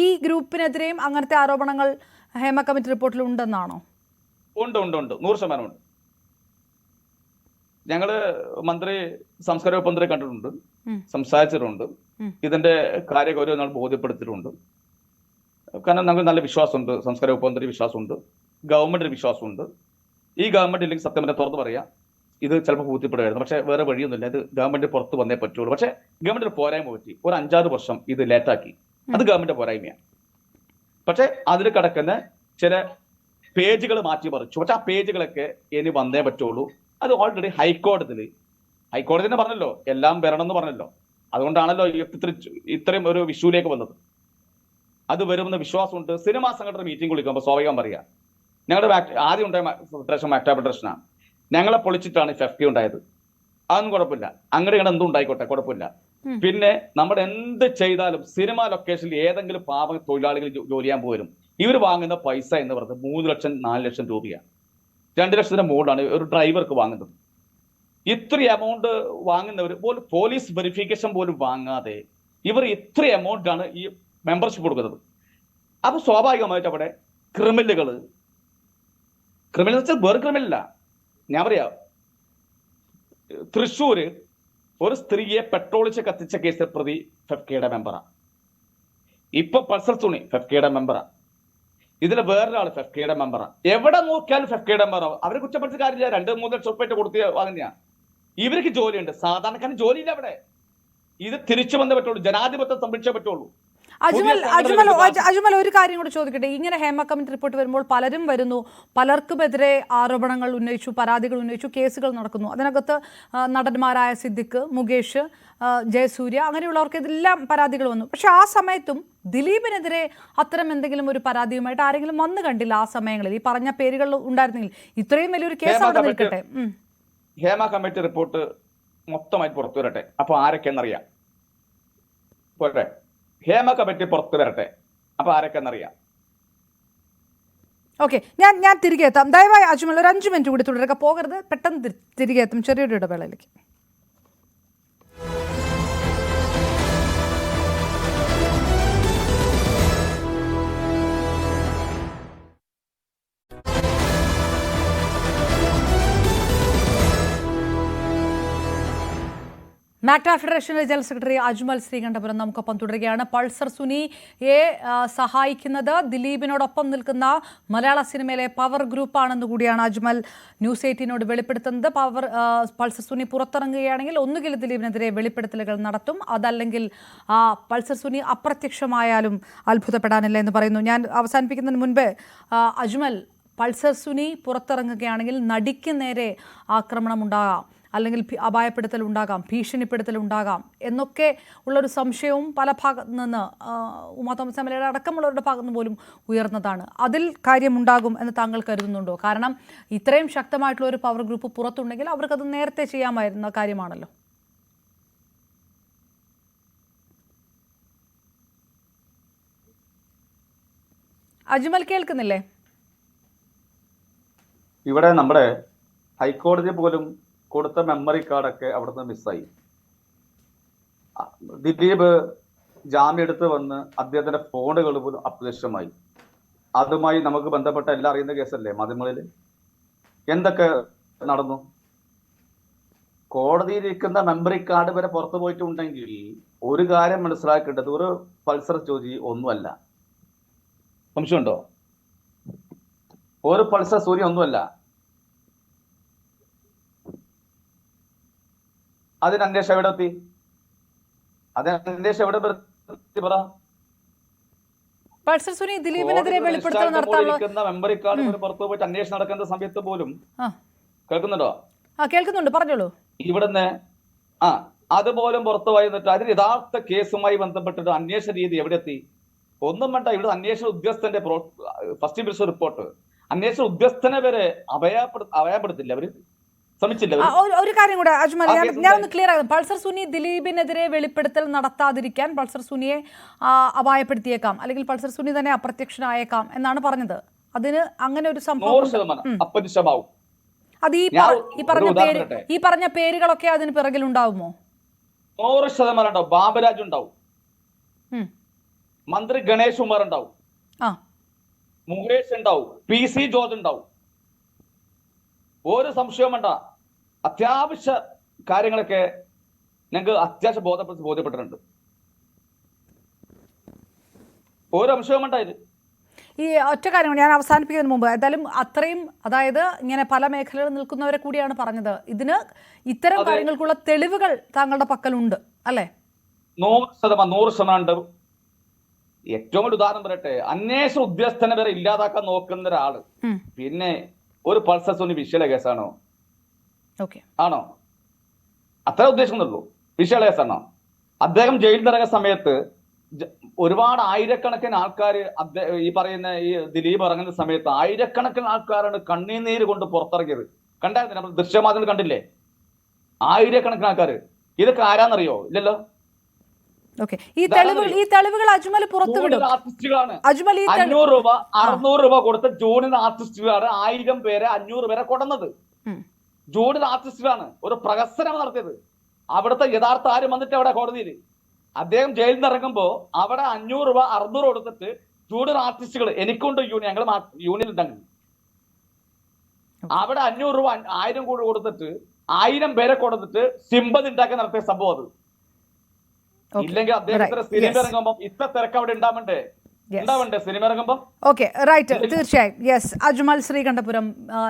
ഈ ഗ്രൂപ്പിനെതിരെയും അങ്ങനത്തെ ആരോപണങ്ങൾ ഹേമ കമ്മിറ്റി റിപ്പോർട്ടിൽ ഉണ്ടെന്നാണോ? ഉണ്ട് 100% ഉണ്ട്. ഞങ്ങള് സംസ്കാര വകുപ്പ് മന്ത്രിയെ കണ്ടിട്ടുണ്ട്, സംസാരിച്ചിട്ടുണ്ട്, ഇതിന്റെ കാര്യഗൗരവം ഞങ്ങൾ ബോധ്യപ്പെടുത്തിയിട്ടുണ്ട്. കാരണം ഞങ്ങൾക്ക് നല്ല വിശ്വാസമുണ്ട്, സംസ്കാര വകുപ്പ് മന്ത്രി വിശ്വാസമുണ്ട്, ഗവൺമെന്റിന് വിശ്വാസമുണ്ട്. ഈ ഗവൺമെന്റ് ഇല്ലെങ്കിൽ സത്യം പറഞ്ഞാൽ തുറന്നു പറയാം, ഇത് ചിലപ്പോൾ പൂർത്തിപ്പെടുമായിരുന്നു. പക്ഷെ വേറെ വഴിയൊന്നുമില്ല, ഇത് ഗവൺമെന്റ് പുറത്ത് വന്നേ പറ്റുള്ളൂ. പക്ഷെ ഗവൺമെന്റിന് പോരായ്മ പറ്റി, ഒരു 5-6 വർഷം ഇത് ലേറ്റാക്കി, അത് ഗവൺമെന്റ് പോരായ്മയാണ്. പക്ഷെ അതിൽ കിടക്കുന്ന ചില പേജുകൾ മാറ്റി പറിച്ചു. പക്ഷെ ആ പേജുകളൊക്കെ ഇനി വന്നേ പറ്റുള്ളൂ. അത് ഓൾറെഡി ഹൈക്കോടതി തന്നെ പറഞ്ഞല്ലോ, എല്ലാം വരണം എന്ന് പറഞ്ഞല്ലോ. അതുകൊണ്ടാണല്ലോ ഇത്രയും ഒരു വിഷുവിലേക്ക് വന്നത്. അത് വരുമെന്ന് വിശ്വാസമുണ്ട്. സിനിമാ സംഘടന മീറ്റിംഗ് വിളിക്കുമ്പോൾ സ്വാഭാവികം പറയാം, ഞങ്ങളുടെ ആദ്യം ഉണ്ടായ ഫെഡറേഷൻ മാക്ട ഫെഡറേഷനാണ്, ഞങ്ങളെ പൊളിച്ചിട്ടാണ് FFK ഉണ്ടായത്. അതൊന്നും കുഴപ്പമില്ല, അങ്ങോട്ട് ഇങ്ങനെ എന്തും ഉണ്ടായിക്കോട്ടെ, കുഴപ്പമില്ല. പിന്നെ നമ്മൾ എന്ത് ചെയ്താലും സിനിമാ ലൊക്കേഷനിൽ ഏതെങ്കിലും പാവ തൊഴിലാളികൾ ജോലി ചെയ്യാൻ പോരും. ഇവർ വാങ്ങുന്ന പൈസ എന്ന് പറയുന്നത് 3 ലക്ഷം 4 ലക്ഷം രൂപയാണ്. 2 ലക്ഷത്തിന്റെ മുകളിലാണ് ഒരു ഡ്രൈവർക്ക് വാങ്ങുന്നത്. ഇത്ര എമൗണ്ട് വാങ്ങുന്നവർ പോലും പോലീസ് വെരിഫിക്കേഷൻ പോലും വാങ്ങാതെ ഇവർ ഇത്ര എമൗണ്ട് ആണ് ഈ മെമ്പർഷിപ്പ് കൊടുക്കുന്നത്. അപ്പൊ സ്വാഭാവികമായിട്ട് അവിടെ ക്രിമിനൽ വെച്ചാൽ വേറെ ക്രിമിനലില്ല. ഞാൻ പറയാ, തൃശ്ശൂര് ഒരു സ്ത്രീയെ പെട്രോളിച്ച് കത്തിച്ച കേസിൽ പ്രതി FFKയുടെ മെമ്പറാ. ഇപ്പൊ പൾസർ സുനി FFKയുടെ മെമ്പറാ. ഇതിലെ വേറൊരാൾ FFKയുടെ മെമ്പറാ. എവിടെ നോക്കിയാലും FFKയുടെ മെമ്പറാ. അവരെ കുറ്റപ്പെടുത്തിയ കാര്യമില്ല. 2-3 ലക്ഷം രൂപ കൊടുത്ത് വാങ്ങുന്ന ഇവർക്ക് ജോലിയുണ്ട്, സാധാരണക്കാരന് ജോലിയില്ല അവിടെ. ഇത് തിരിച്ചു വന്നേ പറ്റുള്ളൂ, ജനാധിപത്യം സംരക്ഷിച്ചേ പറ്റുള്ളൂ. അജ്മൽ ഒരു കാര്യം കൂടെ ചോദിക്കട്ടെ. ഇങ്ങനെ ഹേമ കമ്മിറ്റി റിപ്പോർട്ട് വരുമ്പോൾ പലരും വരുന്നു, പലർക്കുമെതിരെ ആരോപണങ്ങൾ ഉന്നയിച്ചു, പരാതികൾ ഉന്നയിച്ചു, കേസുകൾ നടക്കുന്നു. അതിനകത്ത് നടന്മാരായ സിദ്ദിഖ്, മുകേഷ്, ജയസൂര്യ, അങ്ങനെയുള്ളവർക്ക് ഇതെല്ലാം പരാതികൾ വന്നു. പക്ഷെ ആ സമയത്തും ദിലീപിനെതിരെ അത്തരം എന്തെങ്കിലും ഒരു പരാതിയുമായിട്ട് ആരെങ്കിലും വന്നു കണ്ടില്ല. ആ സമയങ്ങളിൽ ഈ പറഞ്ഞ പേരുകൾ ഉണ്ടായിരുന്നെങ്കിൽ ഇത്രയും വലിയൊരു കേസ് അവിടെ നിൽക്കട്ടെ. ഹേമ കമ്മിറ്റി റിപ്പോർട്ട് മൊത്തമായിട്ട് പുറത്തു വരട്ടെ, അപ്പൊ ആരൊക്കെയെന്നറിയാം. പോട്ടെ, ഹേമ കമ്മിറ്റി പുറത്തു വരട്ടെ, അപ്പൊ ആരൊക്കെയെന്നറിയാം. ഓക്കെ, ഞാൻ തിരികെ എത്താം. ദയവായി അജ്മൽ ഒരു 5 മിനിറ്റ് കൂടി തുടരുക, പോകരുത്. പെട്ടെന്ന് തിരികെ എത്തും ചെറിയൊരു ഇടവേളയിലേക്ക്. മാക്ട ഫെഡറേഷനിലെ ജനറൽ സെക്രട്ടറി അജ്മൽ ശ്രീകണ്ഠപുരം നമുക്കൊപ്പം തുടരുകയാണ്. പൾസർ സുനിയെ സഹായിക്കുന്നത് ദിലീപിനോടൊപ്പം നിൽക്കുന്ന മലയാള സിനിമയിലെ പവർ ഗ്രൂപ്പാണെന്ന് കൂടിയാണ് അജ്മൽ ന്യൂസ് 18നോട് വെളിപ്പെടുത്തുന്നത്. പൾസർ സുനി പുറത്തിറങ്ങുകയാണെങ്കിൽ ഒന്നുകിൽ ദിലീപിനെതിരെ വെളിപ്പെടുത്തലുകൾ നടത്തും, അതല്ലെങ്കിൽ പൾസർ സുനി അപ്രത്യക്ഷമായാലും അത്ഭുതപ്പെടാനില്ല എന്ന് പറയുന്നു. ഞാൻ അവസാനിപ്പിക്കുന്നതിന് മുൻപ് അജ്മൽ, പൾസർ സുനി പുറത്തിറങ്ങുകയാണെങ്കിൽ നടിക്ക് നേരെ ആക്രമണം ഉണ്ടാകാം, അല്ലെങ്കിൽ അപായപ്പെടുത്തൽ ഉണ്ടാകാം, ഭീഷണിപ്പെടുത്തൽ ഉണ്ടാകാം എന്നൊക്കെ ഉള്ളൊരു സംശയവും പല ഭാഗത്തു നിന്ന് ഉമാ തോമസ് എംഎൽഎയുടെ അടക്കമുള്ളവരുടെ ഭാഗത്തു നിന്ന് പോലും ഉയർന്നതാണ്. അതിൽ കാര്യമുണ്ടാകും എന്ന് താങ്കൾ കരുതുന്നുണ്ടോ? കാരണം ഇത്രയും ശക്തമായിട്ടുള്ള ഒരു പവർ ഗ്രൂപ്പ് പുറത്തുണ്ടെങ്കിൽ അവർക്കത് നേരത്തെ ചെയ്യാമായിരുന്ന കാര്യമാണല്ലോ. അജ്മൽ കേൾക്കുന്നില്ലേ? ഇവിടെ നമ്മുടെ ഹൈക്കോടതി പോലും കൊടുത്ത മെമ്മറി കാർഡൊക്കെ അവിടുന്ന് മിസ്സായി. ദിലീപ് ജാമ്യം എടുത്ത് വന്ന് അദ്ദേഹത്തിന്റെ ഫോണുകൾ പോലും അപ്രത്യക്ഷമായി. അതുമായി നമുക്ക് ബന്ധപ്പെട്ട എല്ലാം അറിയുന്ന കേസല്ലേ മാധ്യമങ്ങളിൽ. എന്തൊക്കെ നടന്നു? കോടതിയിലിരിക്കുന്ന മെമ്മറി കാർഡ് വരെ പുറത്തു പോയിട്ടുണ്ടെങ്കിൽ ഒരു കാര്യം മനസ്സിലാക്കേണ്ടത് ഒരു പൾസർ സൂചി ഒന്നുമല്ല. സംശയമുണ്ടോ? ഒരു പൾസർ സൂര്യ ഒന്നുമല്ല. അതിന് അന്വേഷണം എവിടെ എത്തി? അതിന് എവിടെ പറ? പൾസർ സുനി ദിലീപിനെതിരെ വെളിപ്പെടുത്തൽ നടത്താനുള്ള മെമ്മറി കാർഡ് പുറത്തു പോയിട്ട് അന്വേഷണം നടക്കുന്ന സമയത്ത് പോലും കേൾക്കുന്നുണ്ടോ? കേൾക്കുന്നുണ്ട്, പറഞ്ഞോളൂ. ഇവിടുന്ന് അതുപോലും പുറത്തു പോയിട്ട് അതിന് യഥാർത്ഥ കേസുമായി ബന്ധപ്പെട്ടിട്ട് അന്വേഷണ രീതി എവിടെ എത്തി? ഒന്നും വേണ്ട. ഇവിടെ അന്വേഷണ ഉദ്യോഗസ്ഥന്റെ ഫസ്റ്റ് ഇൻവെസ്റ്റിഗേഷൻ റിപ്പോർട്ട് അന്വേഷണ ഉദ്യോഗസ്ഥനെ വരെ അഭയപ്പെടുത്തില്ല, അവര് ശ്രമിച്ചില്ല. ഒരു കാര്യം കൂടെ അജ്മൽ, ഞാൻ ഒന്ന് ക്ലിയർ ആകും. പൾസർ സുനി ദിലീപിനെതിരെ വെളിപ്പെടുത്തൽ നടത്താതിരിക്കാൻ പൾസർ സുനിയെ അപായപ്പെടുത്തിയേക്കാം, അല്ലെങ്കിൽ പൾസർ സുനി തന്നെ അപ്രത്യക്ഷനായേക്കാം എന്നാണ് പറഞ്ഞത്. അതിന് അങ്ങനെ ഒരു സംഭവം അപ്രത്യക്ഷമാവും. അത് ഈ പറഞ്ഞ പേരുകളൊക്കെ അതിന് പിറകിലുണ്ടാവുമോ? 100% ഉണ്ടാവും. ബാബുരാജ് ഉണ്ടാവും, മന്ത്രി ഗണേഷ് കുമാർ ഉണ്ടാവും, മുകേഷ് ഉണ്ടാവും, PC ജോർജ് ഉണ്ടാവും. ഒരു സംശയവും വേണ്ട. അത്യാവശ്യ കാര്യങ്ങളൊക്കെ ഞങ്ങൾക്ക് അത്യാവശ്യം ബോധ്യപ്പെട്ടിട്ടുണ്ട്. ഒരു സംശയവും വേണ്ട. ഇത് ഈ ഒറ്റ കാര്യം ഞാൻ അവസാനിപ്പിക്കുന്നതിന് മുമ്പ് എന്തായാലും അത്രയും, അതായത് ഇങ്ങനെ പല മേഖലകളിൽ നിൽക്കുന്നവരെ കൂടിയാണ് പറഞ്ഞത്. ഇതിന് ഇത്തരം കാര്യങ്ങൾക്കുള്ള തെളിവുകൾ താങ്കളുടെ പക്കലുണ്ട് അല്ലേ? 100% ഉണ്ട്. ഏറ്റവും വലിയ ഉദാഹരണം പറയട്ടെ, അന്വേഷണ ഉദ്യോഗസ്ഥനെ വരെ ഇല്ലാതാക്കാൻ നോക്കുന്ന ഒരാള് പിന്നെ ഒരു പൾസർ സുനി വിഷയ കേസാണോ? ആണോ? അത്ര ഉദ്ദേശിക്കുന്നുള്ളൂ. വിഷയ കേസാണോ? അദ്ദേഹം ജയിലിൽ ഇറങ്ങിയ സമയത്ത് ഒരുപാട് ആയിരക്കണക്കിന് ആൾക്കാർ ഈ പറയുന്ന ഈ ദിലീപ് ഇറങ്ങുന്ന സമയത്ത് ആയിരക്കണക്കിന് ആൾക്കാരാണ് കണ്ണീനീര് കൊണ്ട് പുറത്തിറങ്ങിയത്. കണ്ടായിരുന്നു, നമ്മൾ ദൃശ്യമാധ്യമത്തിൽ കണ്ടില്ലേ? ആയിരക്കണക്കിന് ആൾക്കാർ. ഇതൊക്കെ ആരാന്നറിയോ? ഇല്ലല്ലോ. ഈ തെളിവുകൾ അജ്മൽ പുറത്തുവിടും. ആർട്ടിസ്റ്റുകളാണ്. 500 രൂപ 600 രൂപ കൊടുത്ത ജൂനിയർ ആർട്ടിസ്റ്റുകളാണ് 1000 പേരെ 500 പേരെ കൊണ്ടുവന്നത്. ജൂനിയർ ആർട്ടിസ്റ്റുകളാണ് ഒരു പ്രഹസനം നടത്തിയത്. അവിടുത്തെ യഥാർത്ഥ ആരും വന്നിട്ട് അവിടെ കോടതിയിൽ അദ്ദേഹം ജയിലിൽ നിന്ന് ഇറങ്ങുമ്പോ അവിടെ 500 രൂപ 600 കൊടുത്തിട്ട് ജൂനിയർ ആർട്ടിസ്റ്റുകൾ, എനിക്കുണ്ട് യൂണിയൻ, ഞങ്ങൾ യൂണിയൻ ഉണ്ടെങ്കിൽ അവിടെ 500 രൂപ 1000 കൂടി കൊടുത്തിട്ട് 1000 പേരെ കൊടുത്തിട്ട് സിമ്പതി ഉണ്ടാക്കി നടത്തിയ സംഭവം അത്. ഇല്ലെങ്കിൽ അദ്ദേഹത്തിന് സിനിമ ഇറങ്ങുമ്പോ ഇത്ര തിരക്ക് അവിടെ ഉണ്ടാവണ്ടേ? സിനിമ ഇറങ്ങുമ്പോൾ റൈറ്റ്, തീർച്ചയായും. യെസ്, അജ്മൽ ശ്രീകണ്ഠപുരം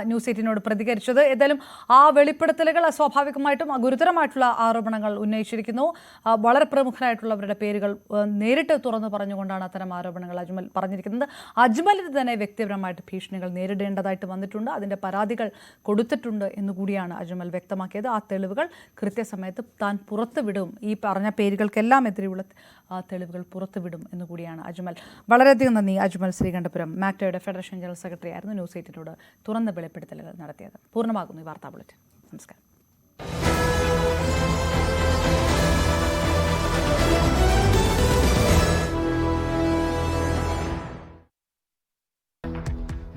ന്യൂസ് 18നോട് പ്രതികരിച്ചത്. ഏതായാലും ആ വെളിപ്പെടുത്തലുകൾ സ്വാഭാവികമായിട്ടും ഗുരുതരമായിട്ടുള്ള ആരോപണങ്ങൾ ഉന്നയിച്ചിരിക്കുന്നു. വളരെ പ്രമുഖരായിട്ടുള്ളവരുടെ പേരുകൾ നേരിട്ട് തുറന്നു പറഞ്ഞുകൊണ്ടാണ് അത്തരം ആരോപണങ്ങൾ അജ്മൽ പറഞ്ഞിരിക്കുന്നത്. അജ്മലിന് തന്നെ വ്യക്തിപരമായിട്ട് ഭീഷണികൾ നേരിടേണ്ടതായിട്ട് വന്നിട്ടുണ്ട്, അതിൻ്റെ പരാതികൾ കൊടുത്തിട്ടുണ്ട് എന്നുകൂടിയാണ് അജ്മൽ വ്യക്തമാക്കിയത്. ആ തെളിവുകൾ കൃത്യസമയത്ത് താൻ പുറത്തുവിടും, ഈ പറഞ്ഞ പേരുകൾക്കെല്ലാം എതിരെയുള്ള തെളിവുകൾ പുറത്തുവിടും എന്നുകൂടിയാണ് അജ്മൽ. വളരെയധികം നന്ദി അജ്മൽ ശ്രീകണ്ഠപുരം. മാക്ടയുടെ ഫെഡറേഷൻ ജനറൽ സെക്രട്ടറി ആയിരുന്നു. ന്യൂസ് 18നോട് തുറന്ന വെളിപ്പെടുത്തലുകൾ നടത്തിയത്. പൂർണ്ണമാകുന്നു ഈ വാർത്താ ബുള്ളറ്റിൻ. നമസ്കാരം.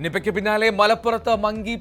നിപയ്ക്ക് പിന്നാലെ മലപ്പുറത്ത് മങ്കി